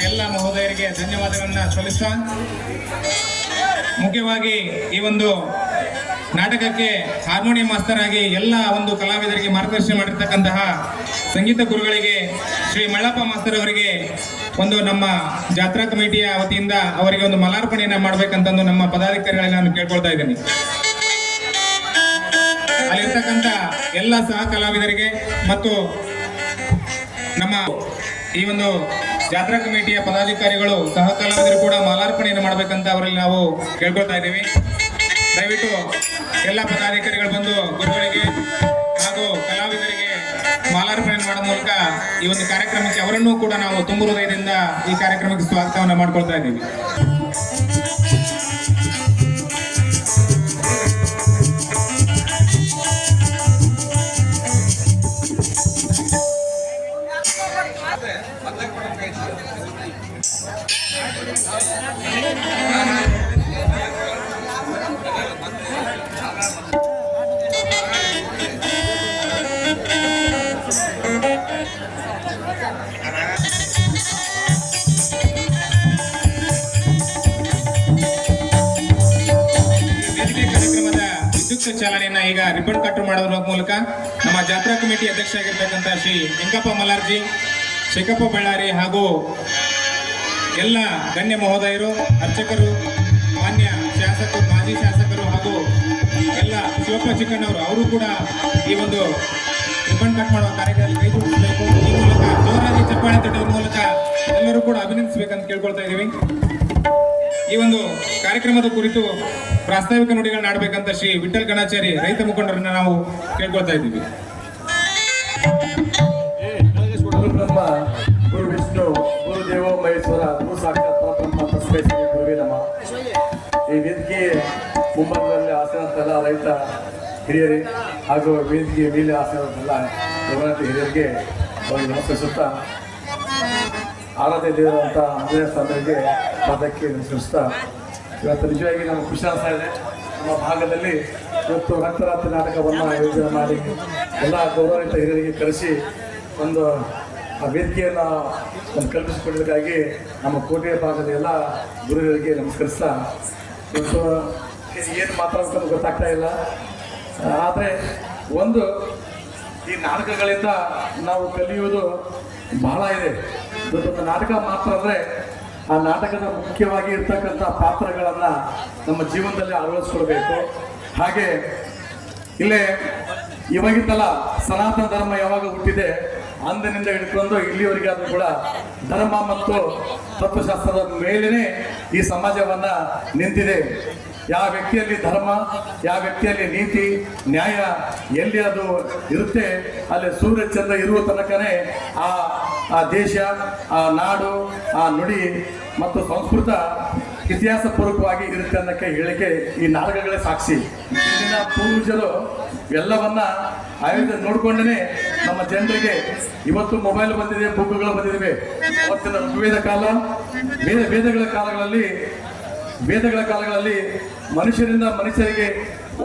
ಎಲ್ಲ ಮಹೋದಯರಿಗೆ ಧನ್ಯವಾದಗಳನ್ನ ಸಲ್ಲಿಸ್ತಾ ಮುಖ್ಯವಾಗಿ ಈ ಒಂದು ನಾಟಕಕ್ಕೆ ಹಾರ್ಮೋನಿಯಂ ಮಾಸ್ತರ್ ಆಗಿ ಎಲ್ಲ ಒಂದು ಕಲಾವಿದರಿಗೆ ಮಾರ್ಗದರ್ಶನ ಮಾಡಿರ್ತಕ್ಕಂತಹ ಸಂಗೀತ ಗುರುಗಳಿಗೆ ಶ್ರೀ ಮಳ್ಳಪ್ಪ ಮಾಸ್ತರ್ ಅವರಿಗೆ ಒಂದು ನಮ್ಮ ಜಾತ್ರಾ ಕಮಿಟಿಯ ವತಿಯಿಂದ ಅವರಿಗೆ ಒಂದು ಮಾಲಾರ್ಪಣೆಯನ್ನ ಮಾಡಬೇಕಂತಂದು ನಮ್ಮ ಪದಾಧಿಕಾರಿಗಳಿಗೆ ನಾನು ಕೇಳ್ಕೊಳ್ತಾ ಇದ್ದೀನಿ. ಅಲ್ಲಿರ್ತಕ್ಕಂಥ ಎಲ್ಲ ಸಹ ಕಲಾವಿದರಿಗೆ ಮತ್ತು ನಮ್ಮ ಈ ಒಂದು ಜಾತ್ರಾ ಕಮಿಟಿಯ ಪದಾಧಿಕಾರಿಗಳು ಸಹ ಕಲಾವಿದರು ಕೂಡ ಮಾಲಾರ್ಪಣೆಯನ್ನು ಮಾಡಬೇಕಂತ ಅವರಲ್ಲಿ ನಾವು ಕೇಳ್ಕೊಳ್ತಾ ಇದ್ದೀವಿ. ದಯವಿಟ್ಟು ಎಲ್ಲ ಪದಾಧಿಕಾರಿಗಳು ಬಂದು ಗುರುಗಳಿಗೆ ಹಾಗೂ ಕಲಾವಿದರಿಗೆ ಮಾಲಾರ್ಪಣೆ ಮಾಡೋ ಮೂಲಕ ಈ ಒಂದು ಕಾರ್ಯಕ್ರಮಕ್ಕೆ ಅವರನ್ನೂ ಕೂಡ ನಾವು ತುಂಬು ಹೃದಯದಿಂದ ಈ ಕಾರ್ಯಕ್ರಮಕ್ಕೆ ಸ್ವಾಗತವನ್ನು ಮಾಡ್ಕೊಳ್ತಾ ಇದ್ದೀವಿ. ವಿದ್ಯುಕ್ತ ಚಾಲನೆಯನ್ನ ಈಗ ರಿಬನ್ ಕಟ್ ಮಾಡೋದ್ರ ಮೂಲಕ ನಮ್ಮ ಜಾತ್ರಾ ಕಮಿಟಿ ಅಧ್ಯಕ್ಷ ಆಗಿರ್ತಕ್ಕಂಥ ಶ್ರೀ ವೆಂಕಪ್ಪ ಮಲಾರ್ಜಿ, ಶೇಖಪ್ಪ ಬಳ್ಳಾರಿ ಹಾಗೂ ಎಲ್ಲ ಗಣ್ಯ ಮಹೋದಯರು, ಅರ್ಚಕರು, ಮಾನ್ಯ ಶಾಸಕರು, ಮಾಜಿ ಶಾಸಕರು ಹಾಗೂ ಎಲ್ಲ ಶಿವಪ್ಪ ಚಿಕ್ಕಣ್ಣವರು ಅವರು ಕೂಡ ಈ ಒಂದು ರಿಬನ್ ಕಟ್ ಮಾಡುವ ಕಾರ್ಯಕ್ರಮದಲ್ಲಿ ಕೈ ಜೋಡಿಸಬೇಕು. ಈ ಮೂಲಕ ಜೋರಾಗಿ ಚಪ್ಪಾಳೆ ತಟ್ಟುವ ಮೂಲಕ ಎಲ್ಲರೂ ಕೂಡ ಅಭಿನಂದಿಸಬೇಕಂತ ಕೇಳ್ಕೊಳ್ತಾ ಇದ್ದೀವಿ. ಈ ಒಂದು ಕಾರ್ಯಕ್ರಮದ ಕುರಿತು ಪ್ರಾಸ್ತಾವಿಕ ನುಡಿಗಳನ್ನ ಆಡಬೇಕಂತ ಶ್ರೀ ವಿಠಲ್ ಗಣಾಚಾರಿ ರೈತ ಮುಖಂಡರನ್ನ ನಾವು ಕೇಳ್ಕೊಳ್ತಾ ಇದ್ದೀವಿ. ಬ್ರಹ್ಮ ಗುರು ವಿಷ್ಣು ಗುರು ದೇವೋ ಮಹೇಶ್ವರ ಗುರು ಸಾಕ್ಷಾತ್ ಪರಬ್ರಹ್ಮ ತಸ್ಮೈ ಶ್ರೀ ಗುರುವೇ ನಮಃ. ಈ ವೇದಿಕೆ ಮುಂಬೈನಲ್ಲಿ ಆಸನಂತೆಲ್ಲ ರೈತ ಹಿರಿಯರೇ ಹಾಗೂ ವೇದಿಕೆ ಮೇಲೆ ಆಸನಂತೆಲ್ಲ ಗೌರವಾನ್ವಿತ ಹಿರಿಯರಿಗೆ ಅವರಿಗೆ ನಮಸ್ಕರಿಸುತ್ತಾ, ಆರಾಧ್ಯ ದೇವರಂತ ಆಂಜನೇಯ ಸ್ವಾಮಿಗೆ ಪಾದಕ್ಕೆ ನಮಸ್ಕರಿಸ್ತಾ, ಇವತ್ತು ನಿಜವಾಗಿ ನಮಗೆ ಖುಷಿ ಆಗ್ತಾ ಇದೆ. ನಮ್ಮ ಭಾಗದಲ್ಲಿ ಇವತ್ತು ರಕ್ತರಾತ್ರಿ ನಾಟಕವನ್ನು ಆಯೋಜನೆ ಮಾಡಿ ಎಲ್ಲ ಗೌರವಾನ್ವಿತ ಹಿರಿಯರಿಗೆ ಕರೆಸಿ ಒಂದು ಆ ವೇದಿಕೆಯನ್ನು ಒಂದು ಕಲ್ಪಿಸಿಕೊಡೋದಕ್ಕಾಗಿ ನಮ್ಮ ಕೋಟೆಯ ಭಾಗದ ಎಲ್ಲ ಗುರುಗಳಿಗೆ ನಮಸ್ಕರಿಸ್ತಾ, ಇವತ್ತು ಏನು ಮಾತಾಡಬೇಕಂತ ಗೊತ್ತಾಗ್ತಾ ಇಲ್ಲ. ಆದರೆ ಒಂದು ಈ ನಾಟಕಗಳಿಂದ ನಾವು ಕಲಿಯುವುದು ಬಹಳ ಇದೆ. ಇವತ್ತೊಂದು ನಾಟಕ ಮಾತ್ರ ಅಂದರೆ ಆ ನಾಟಕದ ಮುಖ್ಯವಾಗಿ ಇರ್ತಕ್ಕಂಥ ಪಾತ್ರಗಳನ್ನು ನಮ್ಮ ಜೀವನದಲ್ಲಿ ಅಳವಡಿಸ್ಕೊಳ್ಬೇಕು. ಹಾಗೆ ಇಲ್ಲೇ ಇವಾಗಿದ್ದಲ್ಲ, ಸನಾತನ ಧರ್ಮ ಯಾವಾಗ ಹುಟ್ಟಿದೆ ಅಂದಿನಿಂದ ಹಿಡ್ಕೊಂಡು ಇಲ್ಲಿವರೆಗಾದ್ರೂ ಕೂಡ ಧರ್ಮ ಮತ್ತು ತತ್ವಶಾಸ್ತ್ರದ ಮೇಲೇನೆ ಈ ಸಮಾಜವನ್ನ ನಿಂತಿದೆ. ಯಾವ ವ್ಯಕ್ತಿಯಲ್ಲಿ ಧರ್ಮ, ಯಾವ ವ್ಯಕ್ತಿಯಲ್ಲಿ ನೀತಿ ನ್ಯಾಯ ಎಲ್ಲಿ ಅದು ಇರುತ್ತೆ, ಅಲ್ಲಿ ಸೂರ್ಯ ಚಂದ್ರ ಇರುವ ತನಕನೇ ಆ ದೇಶ, ಆ ನಾಡು, ಆ ನುಡಿ ಮತ್ತು ಸಂಸ್ಕೃತ ಇತಿಹಾಸ ಪೂರ್ವಕವಾಗಿ ಇರುತ್ತೆ ಅನ್ನೋಕ್ಕೆ ಹೇಳಿಕೆ ಈ ನಾಟಕಗಳೇ ಸಾಕ್ಷಿ. ಇಂದಿನ ಪೂರ್ವಜರು ಎಲ್ಲವನ್ನ ಆಯೋಜನೆ ನೋಡ್ಕೊಂಡೇ ನಮ್ಮ ಜನರಿಗೆ ಇವತ್ತು ಮೊಬೈಲ್ ಬಂದಿದೆ, ಬುಕ್ಗಳು ಬಂದಿವೆ. ಅವತ್ತಿನ ಋಗ್ವೇದ ಕಾಲ, ವೇದಗಳ ಕಾಲಗಳಲ್ಲಿ ಮನುಷ್ಯರಿಂದ ಮನುಷ್ಯರಿಗೆ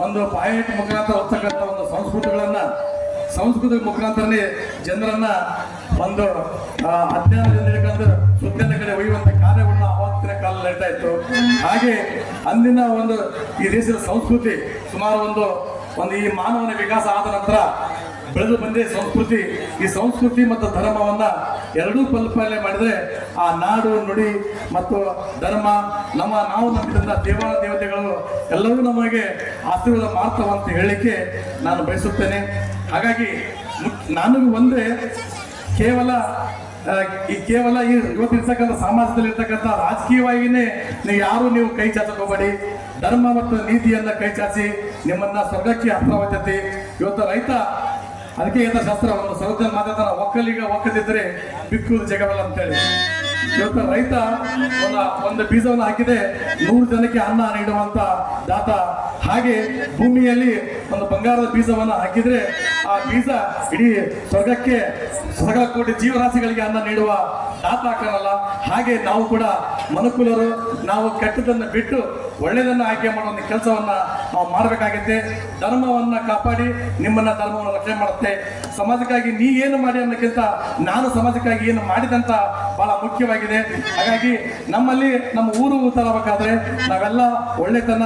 ಒಂದು ಪಾಯಿಂಟ್ ಮುಖಾಂತರ ಹೋಗ್ತಕ್ಕಂಥ ಒಂದು ಸಂಸ್ಕೃತಿ ಮುಖಾಂತರನೇ ಜನರನ್ನ ಒಂದು ಅಧ್ಯಯನದಿಂದ ಹಿಡ್ಕೊಂಡು ಸುದ್ದಿನ ಕಡೆ ಒಯ್ಯುವಂಥ ಕಾರ್ಯವನ್ನು ಆವತ್ತಿನ ಕಾಲ ನಡೀತಾ ಇತ್ತು. ಹಾಗೆ ಅಂದಿನ ಒಂದು ಈ ದೇಶದ ಸಂಸ್ಕೃತಿ ಸುಮಾರು ಒಂದು ಈ ಮಾನವನ ವಿಕಾಸ ಆದ ನಂತರ ಬೆಳೆದು ಬಂದೇ ಸಂಸ್ಕೃತಿ. ಈ ಸಂಸ್ಕೃತಿ ಮತ್ತು ಧರ್ಮವನ್ನ ಎರಡೂ ಪಲ್ಪನೆ ಮಾಡಿದ್ರೆ ಆ ನಾಡು ನುಡಿ ಮತ್ತು ಧರ್ಮ ನಾವು ನಂಬಿದಂಥ ದೇವತೆಗಳು ಎಲ್ಲವೂ ನಮಗೆ ಆಶೀರ್ವಾದ ಮಾಡ್ತಾವಂತ ಹೇಳಲಿಕ್ಕೆ ನಾನು ಬಯಸುತ್ತೇನೆ. ಹಾಗಾಗಿ ನನಗೂ ಒಂದೇ ಕೇವಲ ಈ ಇವತ್ತಿರ್ತಕ್ಕಂಥ ಸಮಾಜದಲ್ಲಿ ಇರ್ತಕ್ಕಂಥ ರಾಜಕೀಯವಾಗಿನೇ ನೀವು ಕೈ ಚಾಚಕೋಬೇಡಿ. ಧರ್ಮ ಮತ್ತು ನೀತಿಯನ್ನ ಕೈ ಚಾಚಿ ನಿಮ್ಮನ್ನ ಸ್ವರ್ಗಕ್ಕೆ ಹತ್ರವತ್ತೈತಿ. ಇವತ್ತು ರೈತ, ಅದಕ್ಕೆ ಶಾಸ್ತ್ರ ಒಂದು ಸರ್ವಜನ ಮಾತಾಡ್ತಾರ, ಒಕ್ಕಲಿಗ ಒಕ್ಕದಿದ್ರೆ ಬಿಕ್ಕುವುದು ಜಗವಲ್ಲ ಅಂತೇಳಿ. ಇವತ್ತು ರೈತ ಒಂದು ಬೀಜವನ್ನು ಹಾಕಿದೆ 100 ಜನಕ್ಕೆ ಅನ್ನ ನೀಡುವಂತ ದಾತ. ಹಾಗೆ ಭೂಮಿಯಲ್ಲಿ ಒಂದು ಬಂಗಾರದ ಬೀಜವನ್ನು ಹಾಕಿದ್ರೆ ಆ ಬೀಜ ಇಡೀ ಸ್ವರ್ಗಕ್ಕೆ ಸಕಲ ಕೋಟಿ ಜೀವರಾಶಿಗಳಿಗೆ ಅನ್ನ ನೀಡುವ ದಾತ ಹಾಕನಲ್ಲ. ಹಾಗೆ ನಾವು ಕೂಡ ಮನುಕುಲರು, ನಾವು ಕೆಟ್ಟದನ್ನು ಬಿಟ್ಟು ಒಳ್ಳೆಯದನ್ನು ಆಯ್ಕೆ ಮಾಡುವ ಒಂದು ಕೆಲಸವನ್ನ ನಾವು ಮಾಡಬೇಕಾಗುತ್ತೆ. ಧರ್ಮವನ್ನ ಕಾಪಾಡಿ ನಿಮ್ಮನ್ನ ಧರ್ಮವನ್ನು ರಕ್ಷಣೆ ಮಾಡುತ್ತೆ. ಸಮಾಜಕ್ಕಾಗಿ ನೀ ಏನು ಮಾಡಿ ಅನ್ನೋಕ್ಕಿಂತ ನಾನು ಸಮಾಜಕ್ಕಾಗಿ ಏನು ಮಾಡಿದಂತ ಬಹಳ ಮುಖ್ಯವಾಗಿದೆ. ಹಾಗಾಗಿ ನಮ್ಮಲ್ಲಿ ನಮ್ಮ ಊರು ತರಬೇಕಾದ್ರೆ ನಾವೆಲ್ಲ ಒಳ್ಳೆತನ,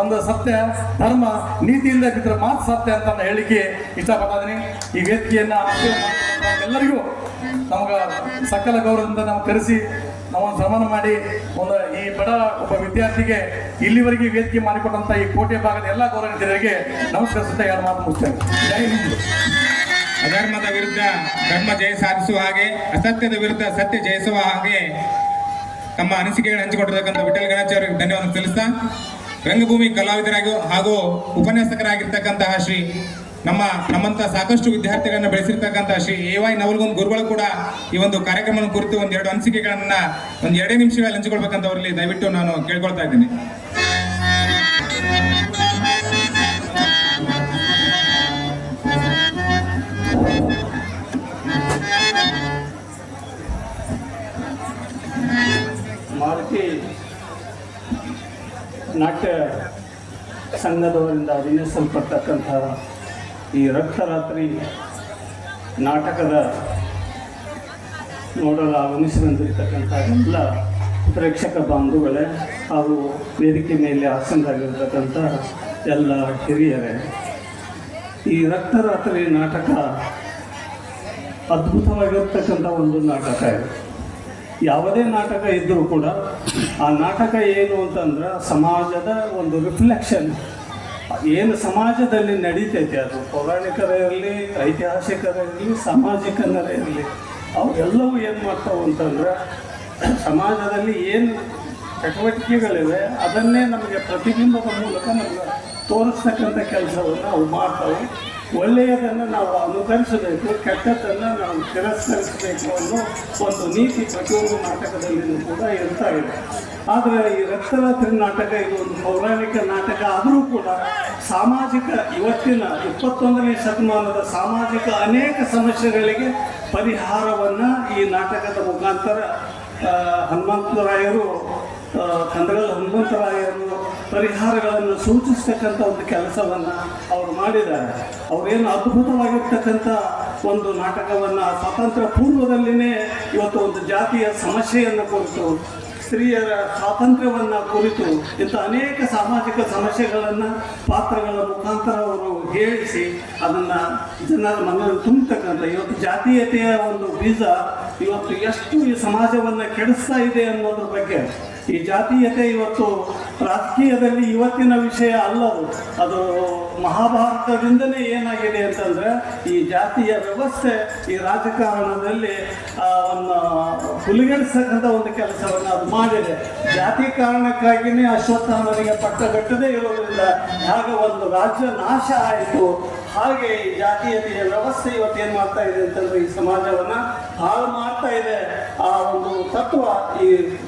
ಒಂದು ಸತ್ಯ, ಧರ್ಮ, ನೀತಿಯಿಂದ ಬಿದ್ದರೆ ಮಾತ್ರ ಸತ್ಯ ಅಂತ ಹೇಳಿಕೆ ಇಷ್ಟಪಡ್ತೀನಿ. ಈ ವೇದಿಕೆಯನ್ನ ಎಲ್ಲರಿಗೂ ನಮ್ಗೆ ಸಕಲ ಗೌರವದಿಂದ ನಾವು ಕರೆಸಿ ನಾವೊಂದು ಸನ್ಮಾನ ಮಾಡಿ ಈ ಬಡ ಒಬ್ಬ ವಿದ್ಯಾರ್ಥಿಗೆ ಇಲ್ಲಿವರೆಗೆ ವೇದಿಕೆ ಮಾಡಿಕೊಟ್ಟಂತ ಈ ಕೋಟೆ ಭಾಗದ ಎಲ್ಲ ಗೌರವಿತರಿಗೆ ನಮಸ್ಕರಿಸುತ್ತಾ ಎರಡು ಮಾತು ಮುಗಿಸ್ತೇನೆ. ಜೈ ಹಿಂದ್. ಅಧರ್ಮದ ವಿರುದ್ಧ ಧರ್ಮ ಜಯ ಸಾಧಿಸುವ ಹಾಗೆ, ಅಸತ್ಯದ ವಿರುದ್ಧ ಸತ್ಯ ಜಯಿಸುವ ಹಾಗೆ ತಮ್ಮ ಅನಿಸಿಕೆಗಳನ್ನು ಹಂಚಿಕೊಂಡಿರ್ತಕ್ಕಂಥ ವಿಠಲ್ ಗಣಾಚಾರ್ಯ ಅವರಿಗೆ ಧನ್ಯವಾದ ಸಲ್ಲಿಸ್ತಾ, ರಂಗಭೂಮಿ ಕಲಾವಿದರಾಗಿ ಹಾಗೂ ಉಪನ್ಯಾಸಕರಾಗಿರ್ತಕ್ಕಂತಹ ಶ್ರೀ ನಮ್ಮಂತ ಸಾಕಷ್ಟು ವಿದ್ಯಾರ್ಥಿಗಳನ್ನ ಬೆಳೆಸಿರ್ತಕ್ಕಂಥ ಶ್ರೀ AY ನವಲಗುಂದ ಗುರುಗಳು ಕೂಡ ಈ ಒಂದು ಕಾರ್ಯಕ್ರಮದ ಕುರಿತು ಒಂದೆರಡು ಅನಿಸಿಕೆಗಳನ್ನ 2 ನಿಮಿಷಗಳಲ್ಲಿ ಹಂಚಿಕೊಳ್ಬೇಕಂತ ಅವರಲ್ಲಿ ದಯವಿಟ್ಟು ನಾನು ಕೇಳ್ಕೊಳ್ತಾ ಇದ್ದೀನಿ. ಮಾರುತಿ ನಾಟ್ಯ ಸಂಘದವರಿಂದ ಅಭಿನಯಿಸಲ್ಪಟ್ಟಂತಹ ಈ ರಕ್ತರಾತ್ರಿ ನಾಟಕದ ನೋಡಲು ಆಗಮಿಸಿ ಬಂದಿರತಕ್ಕಂಥ ಎಲ್ಲ ಪ್ರೇಕ್ಷಕ ಬಾಂಧುಗಳೇ ಹಾಗೂ ವೇದಿಕೆ ಮೇಲೆ ಆಸನರಾಗಿರ್ತಕ್ಕಂಥ ಎಲ್ಲ ಹಿರಿಯರೇ, ಈ ರಕ್ತರಾತ್ರಿ ನಾಟಕ ಅದ್ಭುತವಾಗಿರ್ತಕ್ಕಂಥ ಒಂದು ನಾಟಕ ಇದೆ. ಯಾವುದೇ ನಾಟಕ ಇದ್ದರೂ ಕೂಡ ಆ ನಾಟಕ ಏನು ಅಂತಂದ್ರೆ ಸಮಾಜದ ಒಂದು ರಿಫ್ಲೆಕ್ಷನ್, ಏನು ಸಮಾಜದಲ್ಲಿ ನಡೀತೈತೆ, ಅದು ಪೌರಾಣಿಕರೇ ಇರಲಿ, ಐತಿಹಾಸಿಕರೇ ಇರಲಿ, ಸಾಮಾಜಿಕರೇ ಇರಲಿ, ಅವೆಲ್ಲವೂ ಏನು ಮಾಡ್ತಾವೆ ಅಂತಂದ್ರೆ ಸಮಾಜದಲ್ಲಿ ಏನು ಚಟುವಟಿಕೆಗಳಿವೆ ಅದನ್ನೇ ನಮಗೆ ಪ್ರತಿಬಿಂಬದ ಮೂಲಕ ನಮಗೆ ತೋರಿಸ್ತಕ್ಕಂಥ ಕೆಲಸವನ್ನು ಅವು ಮಾಡ್ತಾವೆ. ಒಳ್ಳೆಯದನ್ನು ನಾವು ಅನುಕರಿಸಬೇಕು, ಕೆಟ್ಟದ್ದನ್ನು ನಾವು ತಿರಸ್ಕರಿಸಬೇಕು ಅನ್ನೋ ಒಂದು ನೀತಿ ಪ್ರತಿಯೊಂದು ನಾಟಕದಲ್ಲಿಯೂ ಕೂಡ ಇರ್ತಾ ಇದೆ. ಆದರೆ ಈ ರಕ್ತರಾತ್ರಿ ನಾಟಕ ಇದು ಒಂದು ಪೌರಾಣಿಕ ನಾಟಕ ಆದರೂ ಕೂಡ ಸಾಮಾಜಿಕ ಇವತ್ತಿನ 21ನೇ ಶತಮಾನದ ಸಾಮಾಜಿಕ ಅನೇಕ ಸಮಸ್ಯೆಗಳಿಗೆ ಪರಿಹಾರವನ್ನು ಈ ನಾಟಕದ ಮುಖಾಂತರ ಹನುಮಂತರಾಯರು ಕಂದಗಲ್ ಹನುಮಂತರಾಯರು ಪರಿಹಾರಗಳನ್ನು ಸೂಚಿಸ್ತಕ್ಕಂಥ ಒಂದು ಕೆಲಸವನ್ನು ಅವರು ಮಾಡಿದ್ದಾರೆ. ಅವರೇನು ಅದ್ಭುತವಾಗಿರ್ತಕ್ಕಂಥ ಒಂದು ನಾಟಕವನ್ನು ಸ್ವಾತಂತ್ರ್ಯ ಪೂರ್ವದಲ್ಲಿನೇ ಇವತ್ತು ಒಂದು ಜಾತಿಯ ಸಮಸ್ಯೆಯನ್ನು ಕುರಿತು, ಸ್ತ್ರೀಯರ ಸ್ವಾತಂತ್ರ್ಯವನ್ನು ಕುರಿತು ಇಂಥ ಅನೇಕ ಸಾಮಾಜಿಕ ಸಮಸ್ಯೆಗಳನ್ನು ಪಾತ್ರಗಳ ಮುಖಾಂತರ ಅವರು ಹೇಳಿಸಿ ಅದನ್ನು ಜನರ ಮನದಲ್ಲಿ ತುಂಬತಕ್ಕಂಥ ಇವತ್ತು ಜಾತೀಯತೆಯ ಒಂದು ಬೀಜ ಇವತ್ತು ಎಷ್ಟು ಈ ಸಮಾಜವನ್ನು ಕೆಡಿಸ್ತಾ ಇದೆ ಅನ್ನೋದ್ರ ಬಗ್ಗೆ, ಈ ಜಾತೀಯತೆ ಇವತ್ತು ರಾಜಕೀಯದಲ್ಲಿ ಇವತ್ತಿನ ವಿಷಯ ಅಲ್ಲದು, ಅದು ಮಹಾಭಾರತದಿಂದಲೇ ಏನಾಗಿದೆ ಅಂತಂದರೆ ಈ ಜಾತಿಯ ವ್ಯವಸ್ಥೆ ಈ ರಾಜಕಾರಣದಲ್ಲಿ ಒಂದು ಹುಲಿಗೆಡಿಸ್ತಕ್ಕಂಥ ಒಂದು ಕೆಲಸವನ್ನು ಅದು ಮಾಡಿದೆ. ಜಾತಿ ಕಾರಣಕ್ಕಾಗಿಯೇ ಅಶ್ವತ್ಥಾಮನಿಗೆ ಪಟ್ಟಗಟ್ಟದೇ ಇರೋದ್ರಿಂದ ಆಗ ಒಂದು ರಾಜ್ಯ ನಾಶ ಆಯಿತು. ಹಾಗೆ ಈ ಜಾತೀಯತೆಯ ವ್ಯವಸ್ಥೆ ಇವತ್ತೇನು ಮಾಡ್ತಾ ಇದೆ ಅಂತಂದರೆ ಈ ಸಮಾಜವನ್ನು ಹಾಳು ಮಾಡ್ತಾ ಇದೆ. ಆ ಒಂದು ತತ್ವ ಈ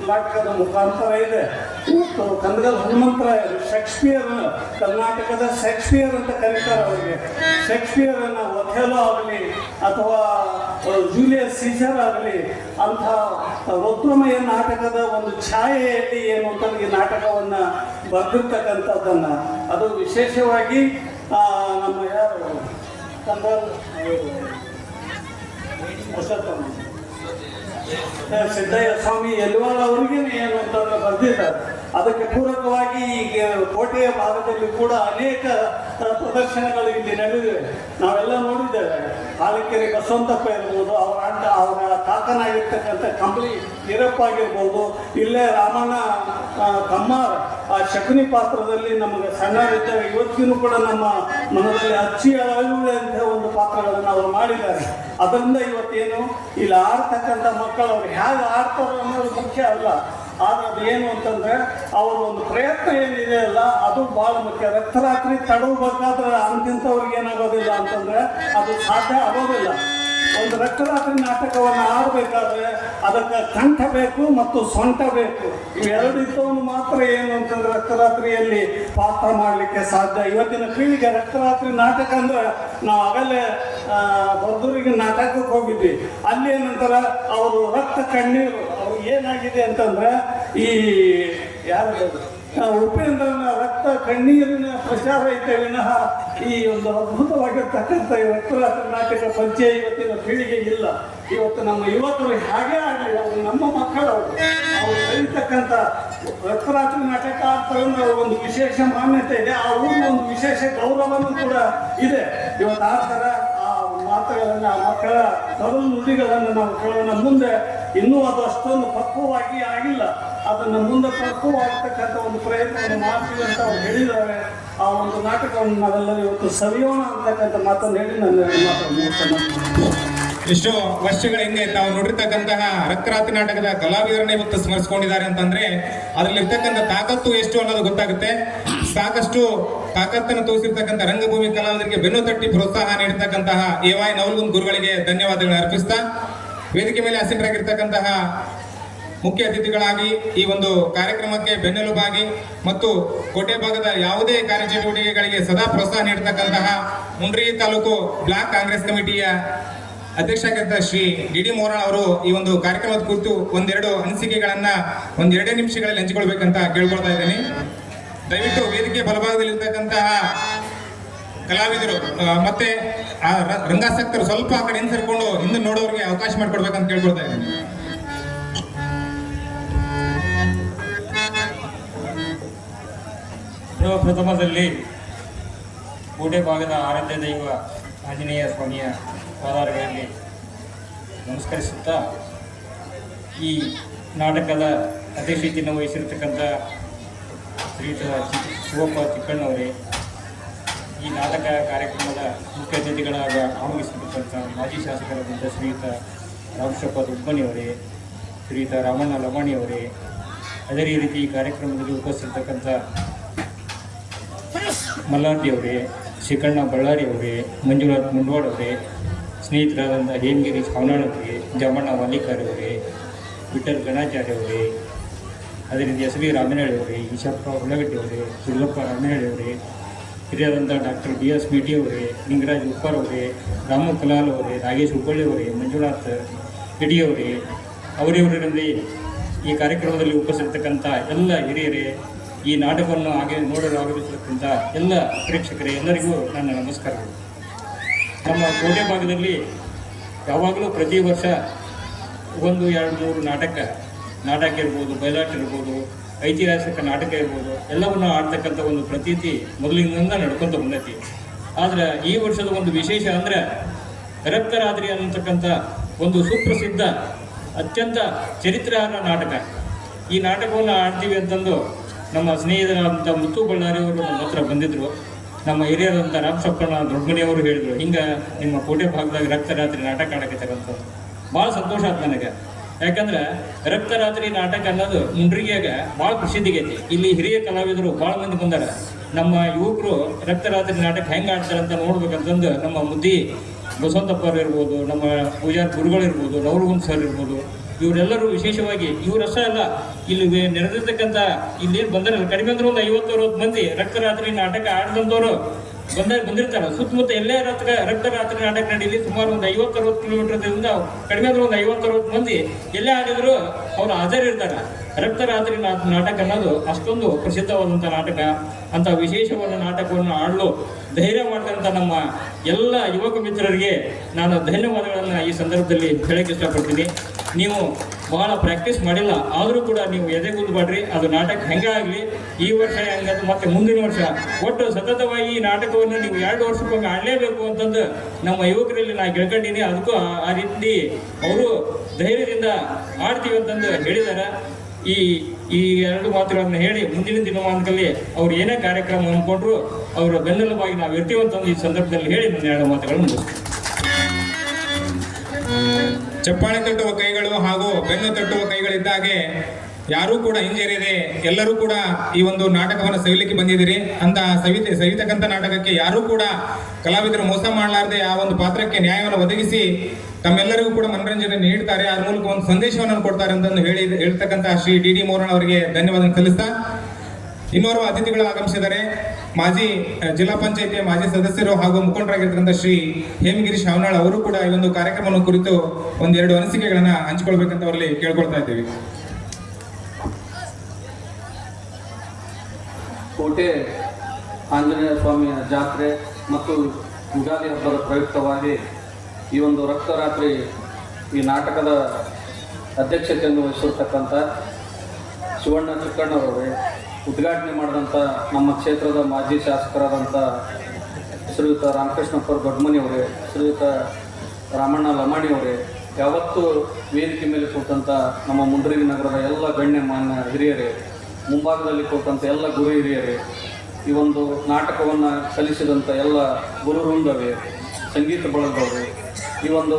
ನಾಟಕದ ಮುಖಾಂತರ ಇದೆ. ಇವತ್ತು ಕಂದಗಲ್ ಹನುಮಂತರಾಯರು ಶೇಕ್ಸ್ಪಿಯರ್, ಕರ್ನಾಟಕದ ಶೇಕ್ಸ್ಪಿಯರ್ ಅಂತ ಕರೀತಾರೆ ಅವರಿಗೆ. ಶೇಕ್ಸ್ಪಿಯರನ್ನು ಒಥೆಲೋ ಆಗಲಿ ಅಥವಾ ಜೂಲಿಯಸ್ ಸೀಸರ್ ಆಗಲಿ ಅಂಥ ರುದ್ರಮಯ ನಾಟಕದ ಒಂದು ಛಾಯೆಯಲ್ಲಿ ಏನು ಅಂತ ಈ ನಾಟಕವನ್ನು ಬರೆದಿರ್ತಕ್ಕಂಥದ್ದನ್ನು, ಅದು ವಿಶೇಷವಾಗಿ ನಮ್ಮ ಯಾರು ಕಂದಗಲ್ ಸಿದ್ದಯ್ಯ ಸ್ವಾಮಿ ಯಲ್ವಾಳ್ ಅವರಿಗೆ ಏನು ಅಂತಂದ್ರೆ ಬರೆದಿದ್ದಾರೆ. ಅದಕ್ಕೆ ಪೂರಕವಾಗಿ ಈಗ ಕೋಟೆಯ ಭಾಗದಲ್ಲಿ ಕೂಡ ಅನೇಕ ಪ್ರದರ್ಶನಗಳು ಇಲ್ಲಿ ನಡೆದಿವೆ. ನಾವೆಲ್ಲ ನೋಡಿದ್ದೇವೆ. ಹಾಲಕೆರೆ ಬಸವಂತಪ್ಪ ಇರ್ಬೋದು, ಅವರ ಕಾಕನಾಗಿರ್ತಕ್ಕಂಥ ಕಂಬಳಿ ಈರಪ್ಪ ಆಗಿರ್ಬೋದು, ಇಲ್ಲೇ ರಾಮಣ್ಣ ಕಮ್ಮಾರ್ ಆ ಶಕುನಿ ಪಾತ್ರದಲ್ಲಿ ನಮಗೆ ಸಣ್ಣರಿದ್ದಾಗ ಇವತ್ತಿಗೂ ಕೂಡ ನಮ್ಮ ಮನದಲ್ಲಿ ಅಚ್ಚಿ ಅಳುವಂಥ ಒಂದು ಪಾತ್ರಗಳನ್ನು ಅವರು ಮಾಡಿದ್ದಾರೆ. ಅದರಿಂದ ಇವತ್ತೇನು ಇಲ್ಲಿ ಆಡ್ತಕ್ಕಂಥ ಮಕ್ಕಳು ಅವ್ರು ಹೇಗೆ ಆಡ್ತಾರೆ ಅನ್ನೋದು ಮುಖ್ಯ ಅಲ್ಲ, ಆದರೆ ಅದು ಏನು ಅಂತಂದರೆ ಅವರ ಒಂದು ಪ್ರಯತ್ನ ಏನಿದೆ ಅಲ್ಲ ಅದು ಭಾಳ ಮುಖ್ಯ. ರಕ್ತರಾತ್ರಿ ತಡವಬೇಕಾದ್ರೆ ಅಂತಿಂಥವ್ರಿಗೆ ಏನಾಗೋದಿಲ್ಲ ಅಂತಂದರೆ ಅದು ಸಾಧ್ಯ ಆಗೋದಿಲ್ಲ. ಒಂದು ರಕ್ತರಾತ್ರಿ ನಾಟಕವನ್ನು ಆಡಬೇಕಾದ್ರೆ ಅದಕ್ಕೆ ಕಂಠ ಬೇಕು ಮತ್ತು ಸೊಂಟ ಬೇಕು. ಇವೆರಡು ಇದ್ದವನು ಮಾತ್ರ ಏನು ಅಂತಂದ್ರೆ ರಕ್ತರಾತ್ರಿಯಲ್ಲಿ ಪಾತ್ರ ಮಾಡಲಿಕ್ಕೆ ಸಾಧ್ಯ. ಇವತ್ತಿನ ಪೀಳಿಗೆ ರಕ್ತರಾತ್ರಿ ನಾಟಕ ಅಂದ್ರೆ ನಾವು ಆಗಲೇ ಬರ್ದೂರಿಗೆ ನಾಟಕಕ್ಕೆ ಹೋಗಿದ್ವಿ. ಅಲ್ಲಿ ಏನಂತಾರೆ ಅವರು ರಕ್ತ ಕಣ್ಣೀರು ಅವ್ರು ಏನಾಗಿದೆ ಅಂತಂದ್ರೆ ಈ ಯಾರು ಉಪೇಂದ್ರನ ರಕ್ತ ಕಣ್ಣೀರಿನ ಪ್ರಚಾರ ಐತೆ ವಿನಃ ಈ ಒಂದು ಅದ್ಭುತವಾಗಿರ್ತಕ್ಕಂಥ ಈ ರಕ್ತರಾತ್ರಿ ನಾಟಕ ಪರಿಚಯ ಇವತ್ತಿನ ಪೀಳಿಗೆ ಇಲ್ಲ. ಇವತ್ತು ನಮ್ಮ ಯುವಕರು ಹಾಗೇ ಆಗಲಿ, ಅವರು ನಮ್ಮ ಮಕ್ಕಳು, ಅವರು ಕಲಿತಕ್ಕಂಥ ರಕ್ತರಾತ್ರಿ ನಾಟಕ ಆಡ್ತಾರೆ ಅಂದ್ರೆ ಒಂದು ವಿಶೇಷ ಮಾನ್ಯತೆ ಇದೆ. ಆ ಊರಿನ ಒಂದು ವಿಶೇಷ ಗೌರವನೂ ಕೂಡ ಇದೆ. ಇವತ್ತು ಆ ಥರ ಆ ಮಾತುಗಳನ್ನು ಆ ಮಕ್ಕಳ ತರುಣ ನುಡಿಗಳನ್ನು ನಾವು ಕೇಳೋಣ. ಮುಂದೆ ಇನ್ನೂ ಅದು ಅಷ್ಟೊಂದು ಪಕ್ವವಾಗಿ ಆಗಿಲ್ಲ, ಅದನ್ನು ಮುಂದೆ ಪಕ್ವವಾಗತಕ್ಕಂಥ ಒಂದು ಪ್ರಯತ್ನವನ್ನು ಮಾಡ್ತೀವಿ ಅಂತ ಅವ್ರು ಹೇಳಿದ್ದಾರೆ. ಆ ಒಂದು ನಾಟಕವನ್ನು ನಾವೆಲ್ಲರೂ ಇವತ್ತು ಸವಿಯೋಣ ಅಂತಕ್ಕಂಥ ಮಾತನ್ನು ಹೇಳಿ ನನ್ನ ಮಾತನ್ನು ಎಷ್ಟೋ ವರ್ಷಗಳ ಹಿಂದೆ ತಾವು ನೋಡಿರ್ತಕ್ಕಂತಹ ರಕ್ತರಾತ್ರಿ ನಾಟಕದ ಕಲಾವಿದರನ್ನ ಇವತ್ತು ಸ್ಮರಿಸಿಕೊಂಡಿದ್ದಾರೆ ಅಂತಂದ್ರೆ ಅದರಲ್ಲಿರ್ತಕ್ಕಂಥ ತಾಕತ್ತು ಎಷ್ಟು ಅನ್ನೋದು ಗೊತ್ತಾಗುತ್ತೆ. ಸಾಕಷ್ಟು ತಾಕತ್ತನ್ನು ತೋರಿಸಿರ್ತಕ್ಕಂಥ ರಂಗಭೂಮಿ ಕಲಾವಿದರಿಗೆ ಬೆನ್ನು ತಟ್ಟಿ ಪ್ರೋತ್ಸಾಹ ನೀಡಿರ್ತಕ್ಕಂತಹ ಎ.ವೈ. ನವಲಗುಂದ್ ಗುರುಗಳಿಗೆ ಧನ್ಯವಾದಗಳನ್ನು ಅರ್ಪಿಸ್ತಾ, ವೇದಿಕೆ ಮೇಲೆ ಆಸೀನರಾಗಿರ್ತಕ್ಕಂತಹ ಮುಖ್ಯ ಅತಿಥಿಗಳಾಗಿ ಈ ಒಂದು ಕಾರ್ಯಕ್ರಮಕ್ಕೆ ಬೆನ್ನೆಲುಬಾಗಿ ಮತ್ತು ಕೋಟೆ ಭಾಗದ ಯಾವುದೇ ಕಾರ್ಯಚಟುವಟಿಕೆಗಳಿಗೆ ಸದಾ ಪ್ರೋತ್ಸಾಹ ನೀಡತಕ್ಕಂತಹ ಮುಂಡ್ರಿಗಿ ತಾಲೂಕು ಬ್ಲಾಕ್ ಕಾಂಗ್ರೆಸ್ ಕಮಿಟಿಯ ಅಧ್ಯಕ್ಷರಾಗಿದ್ದ ಶ್ರೀ ಡಿ ಮೋರಣ ಅವರು ಈ ಒಂದು ಕಾರ್ಯಕ್ರಮದ ಕುರಿತು ಒಂದೆರಡು ಅನಿಸಿಕೆಗಳನ್ನ ಒಂದೆರಡೇ ನಿಮಿಷಗಳಲ್ಲಿ ಹಂಚಿಕೊಳ್ಬೇಕಂತ ಕೇಳ್ಕೊಳ್ತಾ ಇದ್ದೀನಿ. ದಯವಿಟ್ಟು ವೇದಿಕೆ ಬಲಭಾಗದಲ್ಲಿರ್ತಕ್ಕಂತಹ ಕಲಾವಿದರು ಮತ್ತೆ ಆ ರಂಗಾಸಕ್ತರು ಸ್ವಲ್ಪ ಆ ಕಡೆ ಹಿಂಸರಿಕೊಂಡು ಹಿಂದೆ ನೋಡೋರಿಗೆ ಅವಕಾಶ ಮಾಡಿಕೊಡ್ಬೇಕಂತ ಕೇಳ್ಕೊಳ್ತಾ ಇದ್ದೀನಿ. ಪ್ರಥಮದಲ್ಲಿ ಕೋಟೆ ಭಾಗದ ಆರಾಧ್ಯ ದೈವ ಆಂಜನೇಯ ಸ್ವಾಮಿಯ ಪಾದಾರಗಳಲ್ಲಿ ನಮಸ್ಕರಿಸುತ್ತಾ, ಈ ನಾಟಕದ ಅಧ್ಯಕ್ಷತೆಯನ್ನು ವಹಿಸಿರ್ತಕ್ಕಂಥ ಶ್ರೀಯುತ ಶಿವಪ್ಪ ಚಿಕ್ಕಣ್ಣವರೇ, ಈ ನಾಟಕ ಕಾರ್ಯಕ್ರಮದ ಮುಖ್ಯ ಅತಿಥಿಗಳಾಗ ಆಗಮಿಸಿರ್ತಕ್ಕಂಥ ಮಾಜಿ ಶಾಸಕರಾದಂಥ ಶ್ರೀಯುತ ರಾಮಶಪ್ಪ ದುಬ್ಬಣಿಯವರೇ, ಶ್ರೀಯುತ ರಾಮಣ್ಣ ಲಮಾಣಿಯವರೇ, ಅದೇ ರೀತಿ ಈ ಕಾರ್ಯಕ್ರಮದಲ್ಲಿ ಉಪಸ್ಥಿತಕ್ಕಂಥ ಮಲ್ಲಾರ್ತಿಯವರೇ, ಶಿಕಣ್ಣ ಬಳ್ಳಾರಿಯವರೇ, ಮಂಜುನಾಥ್ ಮುಂಡವಾಡ್ ಅವರೇ, ಸ್ನೇಹಿತರಾದಂಥ ಹೇಮಗಿರಿ ಸಾವನಾಳ್ ಅವರೇ, ಜಮಣ್ಣ ಮಲ್ಲಿಕಾರ್ಯವರೇ, ವಿಠಲ್ ಗಣಾಚಾರ್ಯ ಅವರೇ, ಅದೇ ರೀತಿ ಎಸ್ ವಿ ರಾಮನಹಳ್ಳಿ ಅವರೇ, ಈಶಪ್ಪ ಉಳ್ಳಗಡ್ಡಿ ಅವರೇ, ಸುಲ್ಲಪ್ಪ ರಾಮನಹಳ್ಳಿ ಅವರೇ, ಹಿರಿಯರಾದಂಥ ಡಾಕ್ಟರ್ ಬಿ ಎಸ್ ಮೇಟಿ ಅವರೇ, ಲಿಂಗರಾಜ್ ಉಪ್ಪರ್ ಅವರೇ, ರಾಮು ಕಲಾಲ್ ಅವರೇ, ನಾಗೇಶ್ ಹುಬ್ಬಳ್ಳಿ ಅವರೇ, ಮಂಜುನಾಥ್ ರೆಡ್ಡಿ ಅವರೇ, ಅವರಿವರಲ್ಲಿ ಈ ಕಾರ್ಯಕ್ರಮದಲ್ಲಿ ಉಪಸ್ಥಿತಕ್ಕಂಥ ಎಲ್ಲ ಹಿರಿಯರೇ, ಈ ನಾಟಕವನ್ನು ನೋಡಲು ಆಗಮಿಸಿರ್ತಕ್ಕಂಥ ಎಲ್ಲ ಪ್ರೇಕ್ಷಕರೇ, ಎಲ್ಲರಿಗೂ ನನ್ನ ನಮಸ್ಕಾರಗಳು. ನಮ್ಮ ಕೋಟೆ ಭಾಗದಲ್ಲಿ ಯಾವಾಗಲೂ ಪ್ರತಿ ವರ್ಷ 1-2-3 ನಾಟಕ ಇರ್ಬೋದು, ಬಯಲಾಟ ಇರ್ಬೋದು, ಐತಿಹಾಸಿಕ ನಾಟಕ ಇರ್ಬೋದು, ಎಲ್ಲವನ್ನು ಆಡ್ತಕ್ಕಂಥ ಒಂದು ಪ್ರತೀತಿ ಮೊದಲಿನಿಂದ ನಡ್ಕೊತ ಬಂದೈತಿ. ಆದರೆ ಈ ವರ್ಷದ ಒಂದು ವಿಶೇಷ ಅಂದರೆ ರಕ್ತರಾತ್ರಿ ಅನ್ನತಕ್ಕಂಥ ಒಂದು ಸುಪ್ರಸಿದ್ಧ ಅತ್ಯಂತ ಚರಿತ್ರಾರ್ಹ ನಾಟಕ. ಈ ನಾಟಕವನ್ನು ಆಡ್ತೀವಿ ಅಂತಂದು ನಮ್ಮ ಸ್ನೇಹಿತರಾದಂಥ ಮುತ್ತು ಬಳ್ಳಾರಿಯವರು ನಮ್ಮ ಹತ್ರ ಬಂದಿದ್ದರು. ನಮ್ಮ ಹಿರಿಯರಾದಂಥ ರಾಮಶಪ್ಪಣ್ಣ ದೊಡ್ಡಮನಿಯವರು ಹೇಳಿದರು, ಹಿಂಗೆ ನಿಮ್ಮ ಕೋಟೆ ಭಾಗದಾಗ ರಕ್ತರಾತ್ರಿ ನಾಟಕ ಆಡಕತ್ತಕ್ಕಂಥದ್ದು. ಭಾಳ ಸಂತೋಷ ಆಯ್ತು ನನಗೆ. ಯಾಕಂದ್ರೆ ರಕ್ತರಾತ್ರಿ ನಾಟಕ ಅನ್ನೋದು ಮುಂಡ್ರಿಗೆಯಾಗ ಭಾಳ ಪ್ರಸಿದ್ಧಿಗೈತಿ. ಇಲ್ಲಿ ಹಿರಿಯ ಕಲಾವಿದರು ಭಾಳ ಮಂದಿ ಬಂದಾರ. ನಮ್ಮ ಯುವಕರು ರಕ್ತರಾತ್ರಿ ನಾಟಕ ಹೆಂಗೆ ಆಡ್ತಾರಂತ ನೋಡ್ಬೇಕಂತಂದು ನಮ್ಮ ಮುದ್ದಿ ಬಸವಂತಪ್ಪರು ಇರ್ಬೋದು, ನಮ್ಮ ಪೂಜಾರ್ ಗುರುಗಳಿರ್ಬೋದು, ನವಲಗುಂದ್ ಸರ್ ಇರ್ಬೋದು, ಇವರೆಲ್ಲರೂ ವಿಶೇಷವಾಗಿ ಇವರಷ್ಟೇ ಅಲ್ಲ, ಇಲ್ಲಿ ನೆರೆದಿರ್ತಕ್ಕಂಥ ಇಲ್ಲೇನು ಬಂದಾರಲ್ಲ, ಕಡಿಮೆ ಅಂದ್ರೆ ಒಂದು 50-60 ಮಂದಿ ರಕ್ತರಾತ್ರಿ ನಾಟಕ ಆಡಿದಂಥವ್ರು ಬಂದಿರ್ತಾರೆ. ಸುತ್ತಮುತ್ತ ಎಲ್ಲೇ ರಕ್ತರಾತ್ರಿ ನಾಟಕ ನಡೀಲಿ ಸುಮಾರು ಒಂದು 50-60 ಕಿಲೋಮೀಟರ್ದಿಂದ ಕಡಿಮೆ ಅಂದ್ರೆ ಒಂದು 50-60 ಮಂದಿ ಎಲ್ಲೇ ಆಡಿದ್ರು ಅವ್ರು ಹಾಜರಿರ್ತಾರೆ. ರಕ್ತರಾತ್ರಿ ನಾಟಕ ಅನ್ನೋದು ಅಷ್ಟೊಂದು ಪ್ರಸಿದ್ಧವಾದಂಥ ನಾಟಕ. ಅಂತ ವಿಶೇಷವಾದ ನಾಟಕವನ್ನು ಆಡಲು ಧೈರ್ಯ ಮಾಡಿದಂಥ ನಮ್ಮ ಎಲ್ಲ ಯುವಕ ಮಿತ್ರರಿಗೆ ನಾನು ಧನ್ಯವಾದಗಳನ್ನು ಈ ಸಂದರ್ಭದಲ್ಲಿ ಹೇಳಕ್ಕೆ ಇಷ್ಟಪಡ್ತೀನಿ. ನೀವು ಭಾಳ ಪ್ರಾಕ್ಟೀಸ್ ಮಾಡಿಲ್ಲ, ಆದರೂ ಕೂಡ ನೀವು ಎದೆಗುಂದಬೇಡ್ರಿ. ಅದು ನಾಟಕ ಹೆಂಗೆ ಆಗಲಿ, ಈ ವರ್ಷ ಹೆಂಗದು ಮತ್ತೆ ಮುಂದಿನ ವರ್ಷ ಒಟ್ಟು ಸತತವಾಗಿ ಈ ನಾಟಕವನ್ನು ನೀವು 2 ವರ್ಷಕ್ಕೊಮ್ಮೆ ಆಡಲೇಬೇಕು ಅಂತಂದು ನಮ್ಮ ಯುವಕರಲ್ಲಿ ನಾನು ಕೇಳ್ಕೊಂಡಿನಿ. ಅದಕ್ಕೂ ಆ ರೀತಿ ಅವರು ಧೈರ್ಯದಿಂದ ಆಡ್ತೀವಿ ಅಂತಂದು ಹೇಳಿದ್ದಾರೆ. ಈ 2 ಮಾತುಗಳನ್ನು ಹೇಳಿ ಮುಂದಿನ ದಿನಮಾನದಲ್ಲಿ ಅವ್ರು ಏನೇ ಕಾರ್ಯಕ್ರಮ ಅಂದ್ಕೊಂಡ್ರು ಅವರ ಬೆನ್ನೆಲುಬಾಗಿ ನಾವು ಇರ್ತೀವಂತಂದು ಈ ಸಂದರ್ಭದಲ್ಲಿ ಹೇಳಿ ನನ್ನ 2 ಮಾತುಗಳನ್ನು ಮುಗಿಸ್ತೀನಿ. ಚಪ್ಪಾಳೆ ತಟ್ಟುವ ಕೈಗಳು ಹಾಗೂ ಬೆನ್ನು ತಟ್ಟುವ ಕೈಗಳಿದ್ದಾಗೆ ಯಾರೂ ಕೂಡ ಹಿಂಜರಿಯದೆ ಎಲ್ಲರೂ ಕೂಡ ಈ ಒಂದು ನಾಟಕವನ್ನು ಸವಿಲಿಕ್ಕೆ ಬಂದಿದ್ದೀರಿ. ಅಂತ ಸವಿತಕ್ಕಂಥ ನಾಟಕಕ್ಕೆ ಯಾರೂ ಕೂಡ ಕಲಾವಿದರು ಮೋಸ ಮಾಡಲಾರದೆ ಆ ಒಂದು ಪಾತ್ರಕ್ಕೆ ನ್ಯಾಯವನ್ನು ಒದಗಿಸಿ ತಮ್ಮೆಲ್ಲರಿಗೂ ಕೂಡ ಮನರಂಜನೆ ನೀಡ್ತಾರೆ, ಅದ್ರ ಮೂಲಕ ಒಂದು ಸಂದೇಶವನ್ನು ಕೊಡ್ತಾರೆ ಅಂತಂದು ಹೇಳ್ತಕ್ಕಂಥ ಶ್ರೀ ಡಿ ಡಿ ಮೋರಣ್ಣ ಅವರಿಗೆ ಧನ್ಯವಾದ ಸಲ್ಲಿಸ್ತಾ, ಇನ್ನೋರ್ವ ಅತಿಥಿಗಳು ಆಗಮಿಸಿದ್ದಾರೆ. ಮಾಜಿ ಜಿಲ್ಲಾ ಪಂಚಾಯಿತಿಯ ಮಾಜಿ ಸದಸ್ಯರು ಹಾಗೂ ಮುಖಂಡರಾಗಿರ್ತಕ್ಕಂಥ ಶ್ರೀ ಹೇಮಗಿರಿ ಶಾವನಾಳ್ ಅವರು ಕೂಡ ಈ ಒಂದು ಕಾರ್ಯಕ್ರಮವನ್ನು ಕುರಿತು 1-2 ಅನಿಸಿಕೆಗಳನ್ನ ಹಂಚಿಕೊಳ್ಬೇಕಂತ ಅವರಲ್ಲಿ ಕೇಳ್ಕೊಳ್ತಾ ಇದ್ದೀವಿ. ಕೋಟೆ ಆಂಜನೇಯ ಸ್ವಾಮಿಯ ಜಾತ್ರೆ ಮತ್ತು ಯುಗಾದಿ ಹಬ್ಬದ ಪ್ರಯುಕ್ತವಾಗಿ ಈ ಒಂದು ರಕ್ತರಾತ್ರಿ ಈ ನಾಟಕದ ಅಧ್ಯಕ್ಷತೆಯನ್ನು ವಹಿಸಿರ್ತಕ್ಕಂಥ ಶಿವಣ್ಣ ಚಿಕ್ಕಣ್ಣವರವರೇ, ಉದ್ಘಾಟನೆ ಮಾಡಿದಂಥ ನಮ್ಮ ಕ್ಷೇತ್ರದ ಮಾಜಿ ಶಾಸಕರಾದಂಥ ಶ್ರೀಯುತ ರಾಮಕೃಷ್ಣಪ್ಪ ದೊಡ್ಡಮನಿಯವರೇ, ಶ್ರೀಯುತ ರಾಮಣ್ಣ ಲಮಾಣಿಯವರೇ, ಯಾವತ್ತೂ ವೇದಿಕೆ ಮೇಲೆ ಕೂತಂಥ ನಮ್ಮ ಮುಂಡ್ರಿಗಿ ನಗರದ ಎಲ್ಲ ಗಣ್ಯಮಾನ್ಯ ಹಿರಿಯರೇ, ಮುಂಭಾಗದಲ್ಲಿ ಕೂತಂಥ ಎಲ್ಲ ಗುರು ಹಿರಿಯರೇ, ಈ ಒಂದು ನಾಟಕವನ್ನು ಕಲಿಸಿದಂಥ ಎಲ್ಲ ಗುರುವೃಂದವೇ, ಸಂಗೀತ ಬಳಗದವರು, ಈ ಒಂದು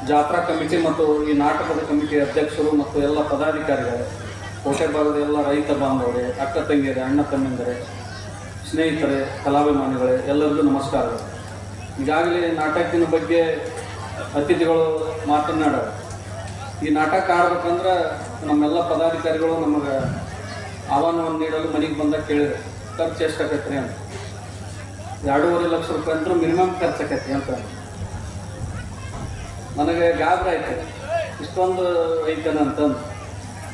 ಜಾತ್ರಾ ಕಮಿಟಿ ಮತ್ತು ಈ ನಾಟಕದ ಕಮಿಟಿ ಅಧ್ಯಕ್ಷರು ಮತ್ತು ಎಲ್ಲ ಪದಾಧಿಕಾರಿಗಳೇ, ಕೋಟೆ ಭಾಗದ ಎಲ್ಲ ರೈತ ಬಾಂಧವರೇ, ಅಕ್ಕ ತಂಗಿಯರೇ, ಅಣ್ಣ ತಮ್ಮಂದಿರೇ, ಸ್ನೇಹಿತರೇ, ಕಲಾಭಿಮಾನಿಗಳೇ, ಎಲ್ಲರಿಗೂ ನಮಸ್ಕಾರಗಳು. ಈಗಾಗಲೇ ನಾಟಕದ ಬಗ್ಗೆ ಅತಿಥಿಗಳು ಮಾತನಾಡೋರು. ಈ ನಾಟಕ ಆಡ್ಬೇಕಂದ್ರೆ ನಮ್ಮೆಲ್ಲ ಪದಾಧಿಕಾರಿಗಳು ನಮಗೆ ಆಹ್ವಾನವನ್ನು ನೀಡಲು ಮನೆಗೆ ಬಂದಾಗ ಕೇಳಿದ್ರು, ಖರ್ಚು ಎಷ್ಟಾಗತ್ತೆ ಅಂತ. 2.5 ಲಕ್ಷ ರೂಪಾಯಿ ಅಂತೂ ಮಿನಿಮಮ್ ಖರ್ಚಾಕೈತಿ ಅಂತ. ನನಗೆ ಗಾಬರಿ ಆಯ್ತು, ಇಷ್ಟೊಂದು ಐತನ ಅಂತಂದು.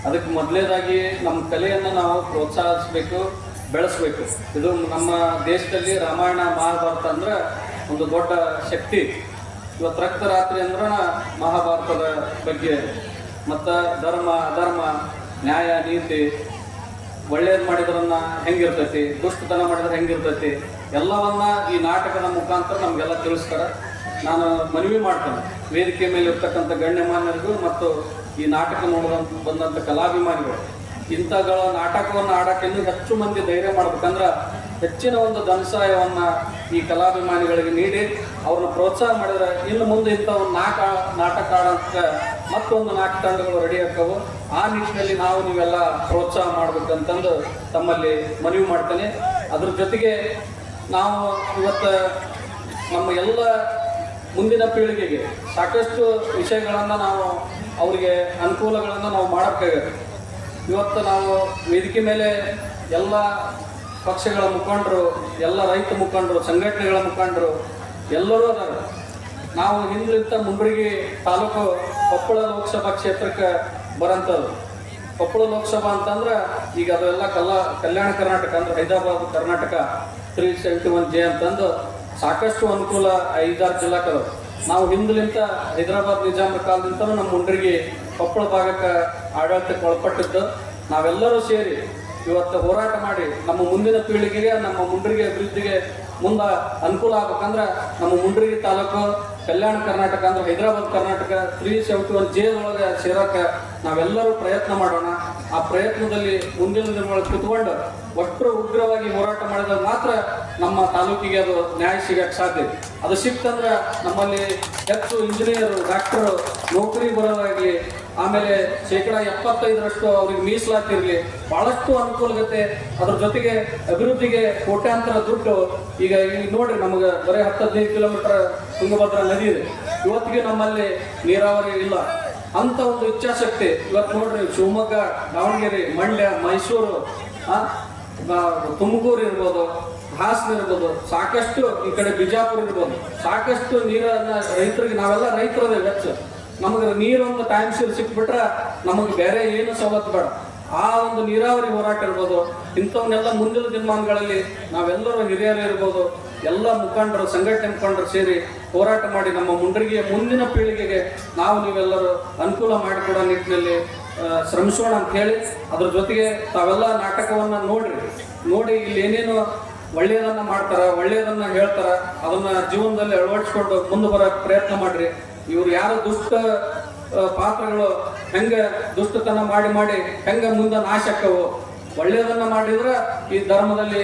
ಅದಕ್ಕೆ ಮೊದಲೇದಾಗಿ ನಮ್ಮ ಕಲೆಯನ್ನು ನಾವು ಪ್ರೋತ್ಸಾಹಿಸಬೇಕು, ಬೆಳೆಸಬೇಕು. ಇದು ನಮ್ಮ ದೇಶದಲ್ಲಿ ರಾಮಾಯಣ ಮಹಾಭಾರತ ಅಂದ್ರೆ ಒಂದು ದೊಡ್ಡ ಶಕ್ತಿ. ಇವತ್ತು ರಕ್ತರಾತ್ರಿ ಅಂದ್ರೆ ಮಹಾಭಾರತದ ಬಗ್ಗೆ ಮತ್ತು ಧರ್ಮ ಅಧರ್ಮ, ನ್ಯಾಯ ನೀತಿ ಒಳ್ಳೇದು ಮಾಡಿದ್ರನ್ನ ಹೆಂಗಿರ್ತೈತಿ, ದುಷ್ಟತನ ಮಾಡಿದ್ರೆ ಹೆಂಗಿರ್ತೈತಿ ಎಲ್ಲವನ್ನ ಈ ನಾಟಕದ ಮುಖಾಂತರ ನಮಗೆಲ್ಲ ತಿಳಿಸ್ತಾರೆ. ನಾನು ಮನವಿ ಮಾಡ್ತೇನೆ ವೇದಿಕೆ ಮೇಲೆ ಇರ್ತಕ್ಕಂಥ ಗಣ್ಯಮಾನ್ಯರಿಗೂ ಮತ್ತು ಈ ನಾಟಕ ನೋಡಿದಂತ ಬಂದಂಥ ಕಲಾಭಿಮಾನಿಗಳು ಇಂಥಗಳ ನಾಟಕವನ್ನು ಆಡೋಕೆ ಇನ್ನೂ ಹೆಚ್ಚು ಮಂದಿ ಧೈರ್ಯ ಮಾಡ್ಬೇಕಂದ್ರೆ ಹೆಚ್ಚಿನ ಒಂದು ಧನಸಹಾಯವನ್ನ ಈ ಕಲಾಭಿಮಾನಿಗಳಿಗೆ ನೀಡಿ ಅವ್ರನ್ನ ಪ್ರೋತ್ಸಾಹ ಮಾಡಿದ್ರೆ ಇನ್ನು ಮುಂದೆ ಇಂಥ ಒಂದು ನಾಟಕ ಆಡೋಕ್ಕೆ ಮತ್ತೊಂದು 4 ತಂಡಗಳು ರೆಡಿ ಆಗ್ತವೆ. ಆ ನಿಟ್ಟಿನಲ್ಲಿ ನಾವು ನೀವೆಲ್ಲ ಪ್ರೋತ್ಸಾಹ ಮಾಡ್ಬೇಕಂತಂದು ತಮ್ಮಲ್ಲಿ ಮನವಿ ಮಾಡ್ತೇನೆ. ಅದ್ರ ಜೊತೆಗೆ ನಾವು ಇವತ್ತು ನಮ್ಮ ಎಲ್ಲ ಮುಂದಿನ ಪೀಳಿಗೆಗೆ ಸಾಕಷ್ಟು ವಿಷಯಗಳನ್ನು ನಾವು ಅವರಿಗೆ ಅನುಕೂಲಗಳನ್ನು ನಾವು ಮಾಡೋಕ್ಕಾಗತ್ತೆ. ಇವತ್ತು ನಾವು ವೇದಿಕೆ ಮೇಲೆ ಎಲ್ಲ ಪಕ್ಷಗಳ ಮುಖಂಡರು, ಎಲ್ಲ ರೈತ ಮುಖಂಡರು, ಸಂಘಟನೆಗಳ ಮುಖಂಡರು ಎಲ್ಲರೂ ಅದಾರ. ನಾವು ಹಿಂದಿನಿಂದ ಮುಂಡ್ರಿಗಿ ತಾಲೂಕು ಕೊಪ್ಪಳ ಲೋಕಸಭಾ ಕ್ಷೇತ್ರಕ್ಕೆ ಬರೋಂಥದ್ದು. ಕೊಪ್ಪಳ ಲೋಕಸಭಾ ಅಂತಂದ್ರೆ ಈಗ ಅದೆಲ್ಲ ಕಲ್ಯಾಣ ಕರ್ನಾಟಕ ಅಂದ್ರೆ ಹೈದರಾಬಾದ್ ಕರ್ನಾಟಕ 371J ಅಂತಂದು ಸಾಕಷ್ಟು ಅನುಕೂಲ 5-6 ಜಿಲ್ಲಾಕರು. ನಾವು ಹಿಂದಿನಿಂದ ಹೈದರಾಬಾದ್ ನಿಜಾಮರ ಕಾಲದಿಂದ ನಮ್ಮ ಮುಂಡ್ರಿಗಿ ಕೊಪ್ಪಳ ಭಾಗಕ್ಕೆ ಆಡಳಿತಕ್ಕೆ ಒಳಪಟ್ಟಿದ್ದು. ನಾವೆಲ್ಲರೂ ಸೇರಿ ಇವತ್ತು ಹೋರಾಟ ಮಾಡಿ ನಮ್ಮ ಮುಂದಿನ ಪೀಳಿಗೆಗೆ, ನಮ್ಮ ಮುಂಡ್ರಿಗಿ ಅಭಿವೃದ್ಧಿಗೆ ಮುಂದೆ ಅನುಕೂಲ ಆಗ್ಬೇಕಂದ್ರೆ ನಮ್ಮ ಮುಂಡ್ರಿಗಿ ತಾಲೂಕು ಕಲ್ಯಾಣ ಕರ್ನಾಟಕ ಅಂದ್ರೆ ಹೈದರಾಬಾದ್ ಕರ್ನಾಟಕ 371J ಒಳಗೆ ಸೇರೋಕೆ ನಾವೆಲ್ಲರೂ ಪ್ರಯತ್ನ ಮಾಡೋಣ. ಆ ಪ್ರಯತ್ನದಲ್ಲಿ ಮುಂದಿನ ದಿನಗಳಲ್ಲಿ ಕೂತ್ಕೊಂಡು ಒಟ್ಟು ಉಗ್ರವಾಗಿ ಹೋರಾಟ ಮಾಡಿದಾಗ ಮಾತ್ರ ನಮ್ಮ ತಾಲೂಕಿಗೆ ಅದು ನ್ಯಾಯ ಸಿಗಕ್ಕೆ ಸಾಧ್ಯ. ಅದು ಸಿಕ್ತಂದ್ರೆ ನಮ್ಮಲ್ಲಿ ಹೆಚ್ಚು ಇಂಜಿನಿಯರು, ಡಾಕ್ಟರು ನೌಕರಿ ಬರೋದಾಗಲಿ, ಆಮೇಲೆ 75% ಅವ್ರಿಗೆ ಮೀಸಲಾತಿರಲಿ, ಭಾಳಷ್ಟು ಅನುಕೂಲತೆ. ಅದ್ರ ಜೊತೆಗೆ ಅಭಿವೃದ್ಧಿಗೆ ಕೋಟ್ಯಾಂತರ ದುಡ್ಡು. ಈಗ ನೋಡ್ರಿ, ನಮಗೆ ಬರೀ 10-15 ಕಿಲೋಮೀಟರ್ ತುಂಗಭದ್ರಾ ನದಿ ಇದೆ. ಇವತ್ತಿಗೆ ನಮ್ಮಲ್ಲಿ ನೀರಾವರಿ ಇಲ್ಲ. ಅಂತ ಒಂದು ಇಚ್ಛಾಶಕ್ತಿ ಇವತ್ತು ನೋಡ್ರಿ, ಶಿವಮೊಗ್ಗ, ದಾವಣಗೆರೆ, ಮಂಡ್ಯ, ಮೈಸೂರು, ತುಮಕೂರು ಇರ್ಬೋದು, ಹಾಸನ ಇರ್ಬೋದು, ಸಾಕಷ್ಟು ಈ ಕಡೆ ಬಿಜಾಪುರ ಇರ್ಬೋದು, ಸಾಕಷ್ಟು ನೀರನ್ನ ರೈತರಿಗೆ, ನಾವೆಲ್ಲ ರೈತರದೇ ವೆಚ್ಚ. ನಮಗೆ ನೀರೊಂದು ಟೈಮ್ ಸಿಕ್ಬಿಟ್ರೆ ನಮಗೆ ಬೇರೆ ಏನು ಸವಲತ್ತು ಬೇಡ. ಆ ಒಂದು ನೀರಾವರಿ ಹೋರಾಟ ಇರ್ಬೋದು, ಇಂಥವನ್ನೆಲ್ಲ ಮುಂದಿನ ದಿನಮಾನಗಳಲ್ಲಿ ನಾವೆಲ್ಲರೂ ಹಿರಿಯರು ಇರ್ಬೋದು, ಎಲ್ಲ ಮುಖಂಡರು, ಸಂಘಟನೆ ಮುಖಂಡರು ಸೇರಿ ಹೋರಾಟ ಮಾಡಿ ನಮ್ಮ ಮುಂಡ್ರಿಗೆಯ ಮುಂದಿನ ಪೀಳಿಗೆಗೆ ನಾವು ನೀವೆಲ್ಲರೂ ಅನುಕೂಲ ಮಾಡಿಕೊಡೋ ನಿಟ್ಟಿನಲ್ಲಿ ಶ್ರಮಿಸೋಣ ಅಂತ ಹೇಳಿ, ಅದ್ರ ಜೊತೆಗೆ ತಾವೆಲ್ಲ ನಾಟಕವನ್ನು ನೋಡಿ ಇಲ್ಲಿ ಏನೇನು ಒಳ್ಳೆಯದನ್ನು ಮಾಡ್ತಾರೆ, ಒಳ್ಳೆಯದನ್ನು ಹೇಳ್ತಾರೆ, ಅದನ್ನು ಜೀವನದಲ್ಲಿ ಅಳವಡಿಸ್ಕೊಂಡು ಮುಂದೆ ಬರೋಕ್ಕೆ ಪ್ರಯತ್ನ ಮಾಡಿರಿ. ಇವ್ರು ಯಾರು ದುಷ್ಟ ಪಾತ್ರಗಳು ಹೆಂಗೆ ದುಷ್ಟತನ ಮಾಡಿ ಹೆಂಗೆ ಮುಂದೆ ನಾಶ ಆಕ್ಕವು, ಒಳ್ಳೆಯದನ್ನು ಮಾಡಿದ್ರೆ ಈ ಧರ್ಮದಲ್ಲಿ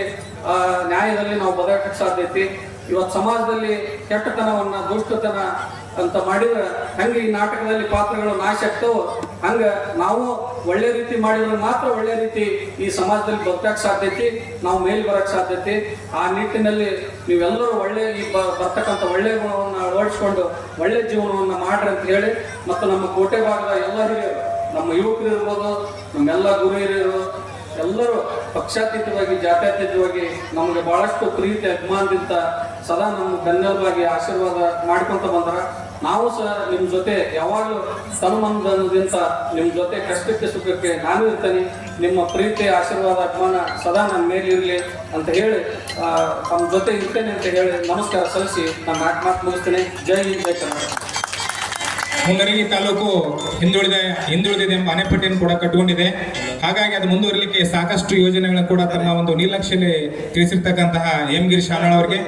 ನ್ಯಾಯದಲ್ಲಿ ನಾವು ಬದುಕಕ್ಕೆ ಸಾಧ್ಯತೆ. ಇವತ್ತು ಸಮಾಜದಲ್ಲಿ ಕೆಟ್ಟತನವನ್ನು, ದುಷ್ಟತನ ಅಂತ ಮಾಡಿದ್ರೆ ಹಂಗೆ ಈ ನಾಟಕದಲ್ಲಿ ಪಾತ್ರಗಳು ನಾಶ ಆಗ್ತವೋ, ಹಂಗೆ ನಾವು ಒಳ್ಳೆ ರೀತಿ ಮಾಡಿದ್ರೆ ಮಾತ್ರ ಒಳ್ಳೆ ರೀತಿ ಈ ಸಮಾಜದಲ್ಲಿ ಬದುಕಕ್ಕೆ ಸಾಧ್ಯತೆ, ನಾವು ಮೇಲ್ ಬರಕ್ಕೆ ಸಾಧ್ಯತೆ. ಆ ನಿಟ್ಟಿನಲ್ಲಿ ನೀವೆಲ್ಲರೂ ಒಳ್ಳೆ ಈ ಬರ್ತಕ್ಕಂಥ ಒಳ್ಳೆ ಗುಣವನ್ನು ಅಳವಡಿಸ್ಕೊಂಡು ಒಳ್ಳೆ ಜೀವನವನ್ನು ಮಾಡ್ರಿ ಅಂತ ಹೇಳಿ, ಮತ್ತು ನಮ್ಮ ಕೋಟೆ ಭಾಗದ ಎಲ್ಲ ಹಿರಿಯರು, ನಮ್ಮ ಯುವಕರು ಇರ್ಬೋದು, ನಮ್ಮೆಲ್ಲ ಗುರು ಹಿರಿಯರು ಎಲ್ಲರೂ ಪಕ್ಷಾತೀತವಾಗಿ, ಜಾತ್ಯತೀತವಾಗಿ ನಮಗೆ ಬಹಳಷ್ಟು ಪ್ರೀತಿ ಅಭಿಮಾನದಿಂದ ಸದಾ ನಮ್ಮ ಬೆನ್ನೆಲುಬಾಗಿ ಆಶೀರ್ವಾದ ಮಾಡ್ಕೊಂತ ಬಂದ್ರ. ನಾವು ಸಹ ನಿಮ್ಮ ಜೊತೆ ಯಾವಾಗಲೂ ತನ್ಮನದಿಂದ ನಿಮ್ಮ ಜೊತೆ ಕಷ್ಟಕ್ಕೆ ಸುಖಕ್ಕೆ ನಾನು ಇರ್ತೇನೆ. ನಿಮ್ಮ ಪ್ರೀತಿ, ಆಶೀರ್ವಾದ, ಅಭಿಮಾನ ಸದಾ ನನ್ನ ಮೇಲಿರಲಿ ಅಂತ ಹೇಳಿ ನಮ್ಮ ಜೊತೆ ಇರ್ತೇನೆ ಅಂತ ಹೇಳಿ ನಮಸ್ಕಾರ ಸಲ್ಲಿಸಿ ನಾನು ಮಾತು ಮುಗಿಸ್ತೇನೆ. ಜೈ ಹಿಂದ್, ಜೈ ಕರ್ನಾಟಕ. ಮುಂಡರಗಿ ತಾಲೂಕು ಹಿಂದುಳಿದಿದೆ ಎಂಬ ಅಣೆಪಟ್ಟಿಯನ್ನು ಕೂಡ ಕಟ್ಟಿಕೊಂಡಿದೆ. ಹಾಗಾಗಿ ಅದು ಮುಂದುವರಲಿಕ್ಕೆ ಸಾಕಷ್ಟು ಯೋಜನೆಗಳನ್ನು ಕೂಡ ತಮ್ಮ ಒಂದು ನಿರ್ಲಕ್ಷ್ಯದಲ್ಲಿ ತಿಳಿಸಿರ್ತಕ್ಕಂತಹ ಎಂ ಗಿರೀಶ್ ಹಾನಾಳ್ ಅವರಿಗೆ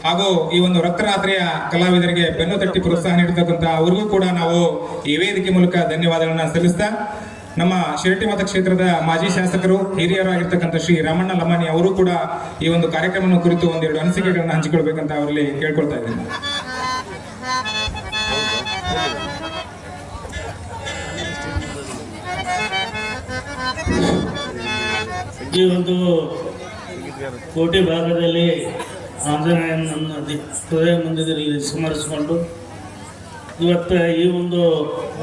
ಹಾಗೂ ಈ ಒಂದು ರಕ್ತರಾತ್ರಿಯ ಕಲಾವಿದರಿಗೆ ಬೆನ್ನು ತಟ್ಟಿ ಪ್ರೋತ್ಸಾಹ ನೀಡತಕ್ಕಂತಹ ಅವ್ರಿಗೂ ಕೂಡ ನಾವು ಈ ವೇದಿಕೆ ಮೂಲಕ ಧನ್ಯವಾದಗಳನ್ನ ಸಲ್ಲಿಸ್ತಾ, ನಮ್ಮ ಶಿರಟ್ಟಿ ಮತಕ್ಷೇತ್ರದ ಮಾಜಿ ಶಾಸಕರು, ಹಿರಿಯರಾಗಿರ್ತಕ್ಕಂಥ ಶ್ರೀ ರಾಮಣ್ಣ ಲಮಾನಿ ಅವರು ಕೂಡ ಈ ಒಂದು ಕಾರ್ಯಕ್ರಮವನ್ನು ಕುರಿತು ಒಂದೆರಡು ಅನಿಸಿಕೆಗಳನ್ನು ಹಂಚಿಕೊಳ್ಬೇಕಂತ ಅವರಲ್ಲಿ ಕೇಳ್ಕೊಳ್ತಾ ಇದ್ದೀನಿ. ಈ ಒಂದು ಕೋಟೆ ಭಾಗದಲ್ಲಿ ಆಂಜನೇಯನನ್ನು ಹೃದಯ ಮಂದಿರದಲ್ಲಿ ಸ್ಮರಿಸಿಕೊಂಡು ಇವತ್ತು ಈ ಒಂದು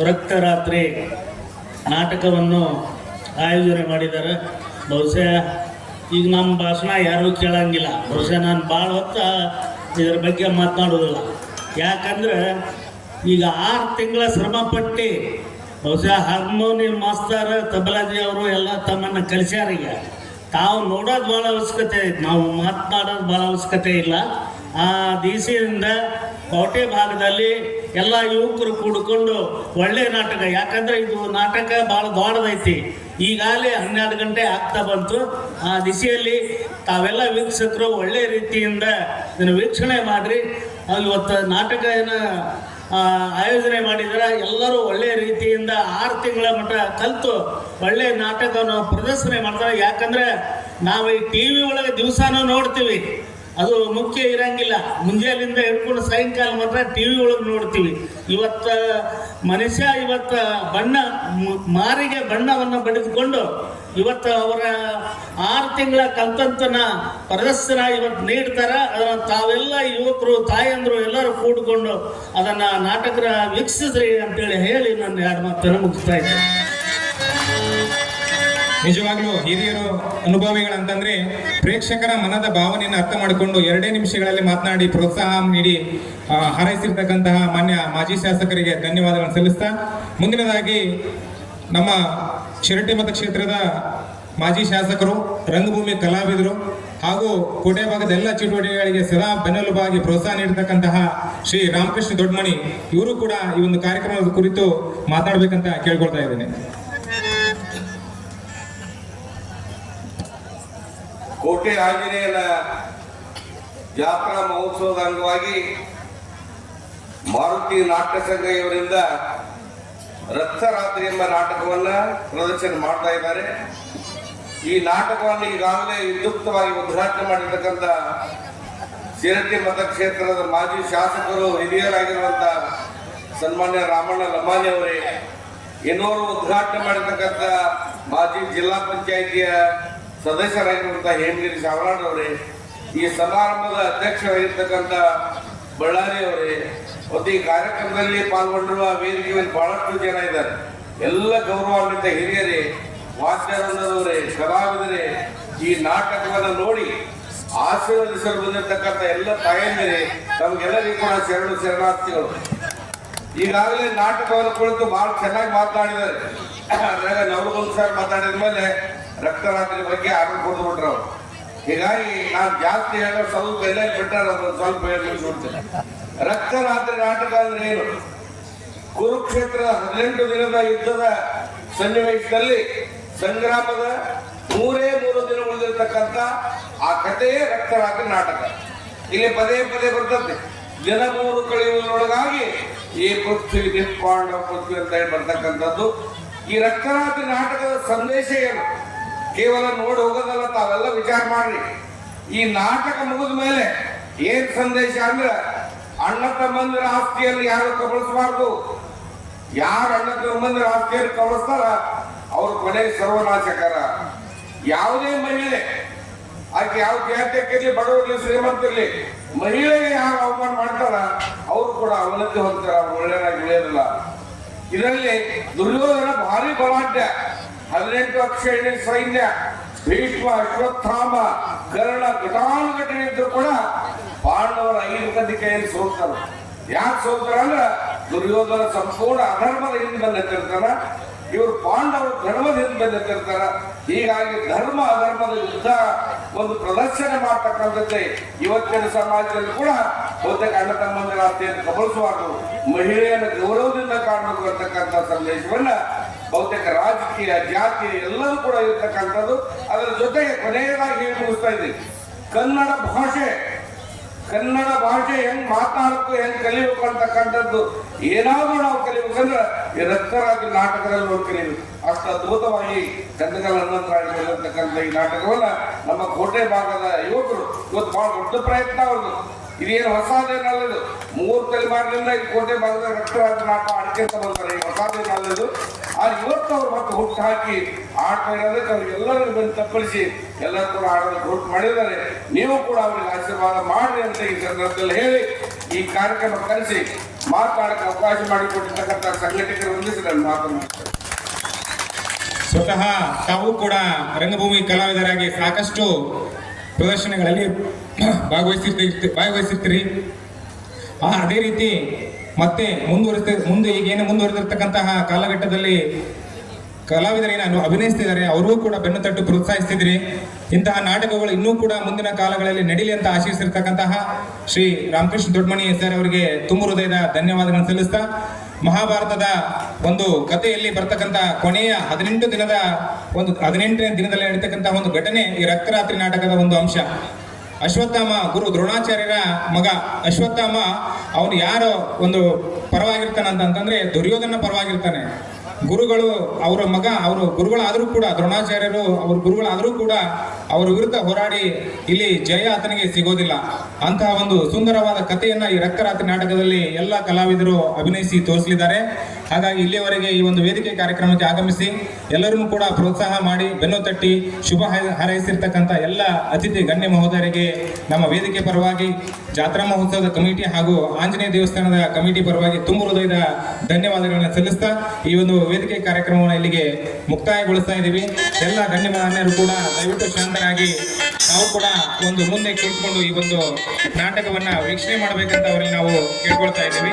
ರಕ್ತರಾತ್ರಿ ನಾಟಕವನ್ನು ಆಯೋಜನೆ ಮಾಡಿದ್ದಾರೆ. ಬಹುಶಃ ಈಗ ನಮ್ಮ ಭಾಷಣ ಯಾರೂ ಕೇಳಂಗಿಲ್ಲ. ಬಹುಶಃ ನಾನು ಭಾಳ ಹೊತ್ತು ಇದರ ಬಗ್ಗೆ ಮಾತನಾಡೋದಿಲ್ಲ. ಯಾಕಂದ್ರೆ ಈಗ 6 ತಿಂಗಳ ಶ್ರಮಪಟ್ಟು ಬಹುಶಃ ಹಾರ್ಮೋನಿಯಂ ಮಾಸ್ತರ್, ತಬಲಾಜಿ ಅವರು ಎಲ್ಲ ತಮ್ಮನ್ನು ಕಲಿಸ್ಯಾರ. ಈಗ ತಾವು ನೋಡೋದು ಭಾಳ ಅವಶ್ಯಕತೆ ಐತೆ, ನಾವು ಮಾತನಾಡೋದು ಭಾಳ ಅವಶ್ಯಕತೆ ಇಲ್ಲ. ಆ ದಿಸೆಯಿಂದ ಕೋಟೆ ಭಾಗದಲ್ಲಿ ಎಲ್ಲ ಯುವಕರು ಕೂಡಿಕೊಂಡು ಒಳ್ಳೆಯ ನಾಟಕ, ಯಾಕಂದರೆ ಇದು ನಾಟಕ ಭಾಳ ದೊಡ್ಡದೈತಿ. ಈಗಾಗಲೇ 12 ಗಂಟೆ ಆಗ್ತಾ ಬಂತು. ಆ ದಿಶೆಯಲ್ಲಿ ತಾವೆಲ್ಲ ವೀಕ್ಷಕರು ಒಳ್ಳೆಯ ರೀತಿಯಿಂದ ಇದನ್ನು ವೀಕ್ಷಣೆ ಮಾಡಿರಿ. ಇವತ್ತು ನಾಟಕ ಏನು ಆಯೋಜನೆ ಮಾಡಿದರೆ ಎಲ್ಲರೂ ಒಳ್ಳೆಯ ರೀತಿಯಿಂದ 6 ತಿಂಗಳ ಮಟ್ಟ ಕಲಿತು ಒಳ್ಳೆಯ ನಾಟಕವನ್ನು ಪ್ರದರ್ಶನ ಮಾಡ್ತಾರೆ. ಯಾಕಂದರೆ ನಾವು ಈ ಟಿ ವಿ ಒಳಗೆ ದಿವಸನೂ ನೋಡ್ತೀವಿ, ಅದು ಮುಖ್ಯ ಇರಂಗಿಲ್ಲ. ಮುಂಜಾನೆಯಿಂದ ಹಿಡ್ಕೊಂಡು ಸಾಯಂಕಾಲ ಮಾತ್ರ ಟಿ ವಿ ಒಳಗೆ ನೋಡ್ತೀವಿ. ಇವತ್ತು ಮನುಷ್ಯ ಬಣ್ಣ ಮಾರಿಗೆ ಬಣ್ಣವನ್ನು ಬಡಿದುಕೊಂಡು ಇವತ್ತು ಅವರ 6 ತಿಂಗಳ ಕಲ್ತಂತನ ಪ್ರದರ್ಶನ ಇವತ್ತು ನೀಡ್ತಾರೆ. ಅದನ್ನು ತಾವೆಲ್ಲ ಯುವಕರು ತಾಯಂದರು ಎಲ್ಲರೂ ಕೂಡಿಕೊಂಡು ಅದನ್ನು ನಾಟಕ ವೀಕ್ಷಿಸ್ರಿ ಅಂತೇಳಿ ಹೇಳಿ ನಾನು 2 ಮಾತನ್ನು ಮುಗಿಸ್ತಾ ಇದ್ದೆ. ನಿಜವಾಗ್ಲೂ ಹಿರಿಯರು ಅನುಭವಿಗಳಂತಂದ್ರೆ ಪ್ರೇಕ್ಷಕರ ಮನದ ಭಾವನೆಯನ್ನು ಅರ್ಥ ಮಾಡಿಕೊಂಡು 2 ನಿಮಿಷಗಳಲ್ಲಿ ಮಾತನಾಡಿ ಪ್ರೋತ್ಸಾಹ ನೀಡಿ ಹಾರೈಸಿರ್ತಕ್ಕಂತಹ ಮಾನ್ಯ ಮಾಜಿ ಶಾಸಕರಿಗೆ ಧನ್ಯವಾದಗಳನ್ನು ಸಲ್ಲಿಸ್ತಾ, ಮುಂದಿನದಾಗಿ ನಮ್ಮ ಶಿರಟ್ಟಿ ಮತಕ್ಷೇತ್ರದ ಮಾಜಿ ಶಾಸಕರು, ರಂಗಭೂಮಿ ಕಲಾವಿದರು ಹಾಗೂ ಕೋಟೆ ಭಾಗದ ಎಲ್ಲ ಚಟುವಟಿಕೆಗಳಿಗೆ ಸದಾ ಬೆನ್ನೆಲುಬಾಗಿ ಪ್ರೋತ್ಸಾಹ ನೀಡತಕ್ಕಂತಹ ಶ್ರೀ ರಾಮಕೃಷ್ಣ ದೊಡ್ಡಮನಿ ಇವರು ಕೂಡ ಈ ಒಂದು ಕಾರ್ಯಕ್ರಮದ ಕುರಿತು ಮಾತಾಡಬೇಕಂತ ಕೇಳ್ಕೊಳ್ತಾ ಇದ್ದೇನೆ. ಕೋಟೆ ಆಂಜನೇಯನ ಜಾತ್ರಾ ಮಹೋತ್ಸವದ ಅಂಗವಾಗಿ ಮಾರುತಿ ನಾಟ್ಯ ಸಂಘ ಇವರಿಂದ ರಕ್ತರಾತ್ರಿ ಎಂಬ ನಾಟಕವನ್ನ ಪ್ರದರ್ಶನ ಮಾಡ್ತಾ ಇದ್ದಾರೆ. ಈ ನಾಟಕವನ್ನು ಈಗಾಗಲೇ ವಿದ್ಯುಕ್ತವಾಗಿ ಉದ್ಘಾಟನೆ ಮಾಡಿರ್ತಕ್ಕಂಥ ಶಿರಟ್ಟಿ ಮತಕ್ಷೇತ್ರದ ಮಾಜಿ ಶಾಸಕರು ಹಿರಿಯರಾಗಿರುವಂಥ ಸನ್ಮಾನ್ಯ ರಾಮಣ್ಣ ಲಮಾನಿ ಅವರೇ, ಇನ್ನೋರು ಉದ್ಘಾಟನೆ ಮಾಡಿರ್ತಕ್ಕಂಥ ಮಾಜಿ ಜಿಲ್ಲಾ ಪಂಚಾಯಿತಿಯ ಸದಸ್ಯರಾಗಿರುವಂತಹ ಹೇಮಗಿರಿ ಶಾವರಾಡ್ ಅವರೇ, ಈ ಸಮಾರಂಭದ ಅಧ್ಯಕ್ಷರಾಗಿರ್ತಕ್ಕಂಥ ಬಳ್ಳಾರಿ ಅವರೇ, ಮತ್ತು ಈ ಕಾರ್ಯಕ್ರಮದಲ್ಲಿ ಪಾಲ್ಗೊಂಡಿರುವ ವೇದಿಕೆಯಲ್ಲಿ ಬಹಳಷ್ಟು ಜನ ಇದ್ದಾರೆ. ಎಲ್ಲ ಗೌರವಾನ್ವಿತ ಹಿರಿಯರೇ, ವಾದ್ಯವೃಂದದವರೇ, ಕಲಾವಿದರೇ, ಈ ನಾಟಕವನ್ನು ನೋಡಿ ಆಶೀರ್ವದಿಸಲು ಬಂದಿರತಕ್ಕಂಥ ಎಲ್ಲ ತಾಯಂದಿರೇ, ತಮಗೆಲ್ಲರಿಗೂ ಕೂಡ ಶರಣಾರ್ಥಿಗಳು. ಈಗಾಗಲೇ ನಾಟಕವನ್ನು ಕುರಿತು ಬಹಳ ಚೆನ್ನಾಗಿ ಮಾತನಾಡಿದ್ದಾರೆ. ನವಲಗುಂದ ಸರ್ ಮಾತಾಡಿದ ಮೇಲೆ ರಕ್ತರಾತ್ರಿ ಬಗ್ಗೆ ಆರ್ಡರ್ ಕೊಟ್ಟು ಬಿಟ್ರು ಅವರು. ಹೀಗಾಗಿ ನಾನು ಜಾಸ್ತಿ ಹೇಳೋ ಸ್ವಲ್ಪ ಎಲ್ಲ ಬಿಟ್ಟಾರ, ಸ್ವಲ್ಪ ಹೇಳ್ಬಿಡ್ತೇನೆ. ರಕ್ತರಾತ್ರಿ ನಾಟಕ ಅಂದ್ರೆ ಏನು? ಕುರುಕ್ಷೇತ್ರದ 18 ದಿನದ ಯುದ್ಧದ ಸನ್ನಿವೇಶದಲ್ಲಿ ಸಂಗ್ರಾಮದ 3 ದಿನ ಉಳಿದಿರ್ತಕ್ಕಂಥ ಆ ಕಥೆಯೇ ರಕ್ತರಾತ್ರಿ ನಾಟಕ. ಇಲ್ಲಿ ಪದೇ ಪದೇ ಬರ್ತದೆ, ದಿನ 3 ಕಳೆಯುವುದರೊಳಗಾಗಿ ಈ ಪೃಥ್ವಿ ನಿಪ್ಪಾಂಡ ಪೃಥ್ವಿ ಅಂತ ಹೇಳಿ ಬರ್ತಕ್ಕಂಥದ್ದು. ಈ ರಕ್ತರಾತ್ರಿ ನಾಟಕದ ಸಂದೇಶ ಏನು? ಕೇವಲ ನೋಡಿ ಹೋಗೋದಲ್ಲ, ತಾವೆಲ್ಲ ವಿಚಾರ ಮಾಡ್ರಿ. ಈ ನಾಟಕ ಮುಗಿದ ಮೇಲೆ ಏನ್ ಸಂದೇಶ ಅಂದ್ರೆ, ಅಣ್ಣ ತಮ್ಮಂದಿರ ಆಸ್ತಿಯಲ್ಲಿ ಯಾರು ಕಬಳಿಸಬಾರ್ದು. ಯಾರು ಅಣ್ಣ ತಮ್ಮಂದಿರ ಆಸ್ತಿಯಲ್ಲಿ ಕಬಳಿಸ್ತಾರ ಅವ್ರ ಕೊನೆಗೆ ಸರ್ವನಾಶಕರ. ಯಾವುದೇ ಮಹಿಳೆ, ಆಕೆ ಯಾವ ಜಾತಿಯಲ್ಲಿ ಬಡವರಲ್ಲಿ ಶ್ರೀಮಂತರಲ್ಲಿ, ಮಹಿಳೆಗೆ ಯಾರು ಅವಮಾನ ಮಾಡ್ತಾರ ಅವರು ಕೂಡ ಅವನತಿ ಹೊಂದ್ತಾರ, ಅವ್ರು ಒಳ್ಳೆಯದಾಗಿ ಉಳಿಯೋದಿಲ್ಲ. ಇದರಲ್ಲಿ ದುರ್ಯೋಧನ ಭಾರಿ ಬಲಾಢ್ಯ, 18 ಅಕ್ಷಯಣಿ ಸೈನ್ಯ, ಭೀಷ್ಮ, ಅಶ್ವತ್ಥಾಮ, ಕರ್ಣ ಘಟಾನುಘಟನೆ ಇದ್ರು ಕೂಡ ಪಾಂಡವರ 5 ಮಂದಿ ಕೈಯಲ್ಲಿ ಸೋಲ್ತಾರೆ. ಯಾಕೆ ಸೋಲ್ತಾರ ಅಂದ್ರೆ ದುರ್ಯೋಧನ ಸಂಪೂರ್ಣ ಅಧರ್ಮದ ಹಿಂದೆ ಬಂದಿರ್ತಾರ, ಇವರು ಪಾಂಡವರು ಧರ್ಮದ ಹಿಂದೆ ಬಂದಿರ್ತಾರ. ಹೀಗಾಗಿ ಧರ್ಮ ಅಧರ್ಮದ ಯುದ್ಧ ಒಂದು ಪ್ರದರ್ಶನ ಮಾಡ್ತಕ್ಕಂಥದ್ದೇ ಇವತ್ತಿನ ಸಮಾಜದಲ್ಲಿ ಕೂಡ ಬಹುತೇಕ ಅಣ್ಣ ತಮ್ಮಂದಿರ ಆಸ್ತಿಯನ್ನು ಕಬಳಿಸುವಾಗ ಮಹಿಳೆಯನ್ನು ಗೌರವದಿಂದ ಕಾಣಬೇಕು ಅಂತಕ್ಕಂಥ ಸಂದೇಶವನ್ನ ಬಹುತೇಕ ರಾಜಕೀಯ ಜಾತಿ ಎಲ್ಲರೂ ಕೂಡ ಇರ್ತಕ್ಕಂಥದ್ದು. ಅದರ ಜೊತೆಗೆ ಕೊನೆಯದಾಗಿ ಹೇಳಿ ಮುಗಿಸ್ತಾ ಇದ್ದೀವಿ, ಕನ್ನಡ ಭಾಷೆ ಹೆಂಗ್ ಮಾತಾಡಬೇಕು, ಹೆಂಗ್ ಕಲಿಬೇಕು ಅಂತಕ್ಕಂಥದ್ದು ಏನಾದ್ರೂ ನಾವು ಕಲಿಬೇಕಂದ್ರೆ ಈ ರಕ್ತರಾತ್ರಿ ನಾಟಕದಲ್ಲಿ ನೋಡಿ ಕಲಿಬೇಕು. ಅಷ್ಟು ಅದ್ಭುತವಾಗಿ ಗಂಧಗಲ್ ಹನುಮಂತರಾಯರ್ತಕ್ಕಂಥ ಈ ನಾಟಕವನ್ನ ನಮ್ಮ ಕೋಟೆ ಭಾಗದ ಯುವಕರು ಇವತ್ತು ಬಹಳ ದೊಡ್ಡ ಪ್ರಯತ್ನ ಅವ್ರದ್ದು. ಇದೇನು ಹೊಸದೇನಲ್ಲದು, 3 ತಲೆಮಾರಿನಿಂದ ಈ ಕೋಟೆ ಭಾಗದ ರಕ್ತರಾತ್ರಿ ನಾಟಕ ಆಡ್ಕೊಂತ ಬಂತಾರೆ. ಈ ಹೊಸದೇನಲ್ಲದು. ಆದ್ರೆ ಇವತ್ತು ಅವ್ರು ಮತ್ತೆ ಹುಟ್ಟು ಹಾಕಿ ಆಡ್ತಾ ಇರೋದಕ್ಕೆ ಅವ್ರಿಗೆಲ್ಲರಿಗೂ ಬಂದು ತಪ್ಪಳಿಸಿ ಎಲ್ಲರೂ ಕೂಡ ಆಡೋದಕ್ಕೆ ಹುಟ್ಟು ಮಾಡಿದ್ದಾರೆ. ನೀವು ಕೂಡ ಅವ್ರಿಗೆ ಆಶೀರ್ವಾದ ಮಾಡ್ರಿ ಅಂತ ಈ ಸಂದರ್ಭದಲ್ಲಿ ಹೇಳಿ ಈ ಕಾರ್ಯಕ್ರಮ ಕರೆಸಿ ಮಾತಾಡಕ್ಕೆ ಅವಕಾಶ ಮಾಡಿಕೊಟ್ಟಿರ್ತಕ್ಕಂಥ ಸಂಘಟಕರು ಹೊಂದಿಸಿ ನಾನು ಮಾತನಾಡ್ತೇನೆ. ಸ್ವತಃ ತಾವು ಕೂಡ ರಂಗಭೂಮಿ ಕಲಾವಿದರಾಗಿ ಸಾಕಷ್ಟು ಪ್ರದರ್ಶನಗಳಲ್ಲಿ ಭಾಗವಹಿಸಿರ್ತೀರಿ. ಅದೇ ರೀತಿ ಮತ್ತೆ ಮುಂದೆ ಈಗೇನು ಮುಂದುವರೆದಿರ್ತಕ್ಕಂತಹ ಕಾಲಘಟ್ಟದಲ್ಲಿ ಕಲಾವಿದರೇನು ಅಭಿನಯಿಸ್ತಿದ್ದಾರೆ ಅವರೂ ಕೂಡ ಬೆನ್ನು ತಟ್ಟು ಪ್ರೋತ್ಸಾಹಿಸ್ತಿದ್ರಿ. ಇಂತಹ ನಾಟಕಗಳು ಇನ್ನೂ ಕೂಡ ಮುಂದಿನ ಕಾಲಗಳಲ್ಲಿ ನಡೀಲಿ ಅಂತ ಆಶಿಸಿರ್ತಕ್ಕಂತಹ ಶ್ರೀ ರಾಮಕೃಷ್ಣ ದೊಡ್ಡಮನಿ ಸರ್ ಅವರಿಗೆ ತುಂಬ ಹೃದಯದ ಧನ್ಯವಾದಗಳನ್ನು ಸಲ್ಲಿಸ್ತಾ, ಮಹಾಭಾರತದ ಒಂದು ಕಥೆಯಲ್ಲಿ ಬರ್ತಕ್ಕಂಥ ಕೊನೆಯ 18ನೇ ದಿನದಲ್ಲಿ ನಡೀತಕ್ಕಂಥ ಒಂದು ಘಟನೆ ಈ ರಕ್ತರಾತ್ರಿ ನಾಟಕದ ಒಂದು ಅಂಶ. ಅಶ್ವತ್ಥಾಮ ಗುರು ದ್ರೋಣಾಚಾರ್ಯರ ಮಗ. ಅಶ್ವತ್ಥಾಮ ಅವನು ಯಾರು ಒಂದು ಪರವಾಗಿರ್ತಾನೆ ಅಂತಂದ್ರೆ ದುರ್ಯೋಧನ ಪರವಾಗಿರ್ತಾನೆ. ಗುರುಗಳು ಅವರ ಮಗ, ಅವರು ಗುರುಗಳಾದರೂ ಕೂಡ, ದ್ರೋಣಾಚಾರ್ಯರು ಅವ್ರ ಗುರುಗಳಾದರೂ ಕೂಡ ಅವರ ವಿರುದ್ಧ ಹೋರಾಡಿ ಇಲ್ಲಿ ಜಯ ಆತನಿಗೆ ಸಿಗೋದಿಲ್ಲ. ಅಂತಹ ಒಂದು ಸುಂದರವಾದ ಕಥೆಯನ್ನ ಈ ರಕ್ತರಾತ್ರಿ ನಾಟಕದಲ್ಲಿ ಎಲ್ಲ ಕಲಾವಿದರು ಅಭಿನಯಿಸಿ ತೋರಿಸಲಿದ್ದಾರೆ. ಹಾಗಾಗಿ ಇಲ್ಲಿಯವರೆಗೆ ಈ ಒಂದು ವೇದಿಕೆ ಕಾರ್ಯಕ್ರಮಕ್ಕೆ ಆಗಮಿಸಿ ಎಲ್ಲರನ್ನೂ ಕೂಡ ಪ್ರೋತ್ಸಾಹ ಮಾಡಿ ಬೆನ್ನು ತಟ್ಟಿ ಶುಭ ಹಾರೈಸಿರ್ತಕ್ಕಂಥ ಎಲ್ಲ ಅತಿಥಿ ಗಣ್ಯ ಮಹೋದಯರಿಗೆ ನಮ್ಮ ವೇದಿಕೆ ಪರವಾಗಿ, ಜಾತ್ರಾ ಮಹೋತ್ಸವದ ಕಮಿಟಿ ಹಾಗೂ ಆಂಜನೇಯ ದೇವಸ್ಥಾನದ ಕಮಿಟಿ ಪರವಾಗಿ ತುಂಬ ಹೃದಯದ ಧನ್ಯವಾದಗಳನ್ನು ಸಲ್ಲಿಸ್ತಾ ಈ ಒಂದು ವೇದಿಕೆ ಕಾರ್ಯಕ್ರಮವನ್ನು ಇಲ್ಲಿಗೆ ಮುಕ್ತಾಯಗೊಳಿಸ್ತಾ ಇದ್ದೀವಿ. ಎಲ್ಲ ಗಣ್ಯಮಾನ್ಯರು ಕೂಡ ದಯವಿಟ್ಟು ಶಾಂತರಾಗಿ ನಾವು ಕೂಡ ಒಂದು ಮುಂದೆ ಕುಳಿತುಕೊಂಡು ಈ ಒಂದು ನಾಟಕವನ್ನ ವೀಕ್ಷಣೆ ಮಾಡಬೇಕಂತ ಅವರಲ್ಲಿ ನಾವು ಕೇಳ್ಕೊಳ್ತಾ ಇದ್ದೀವಿ.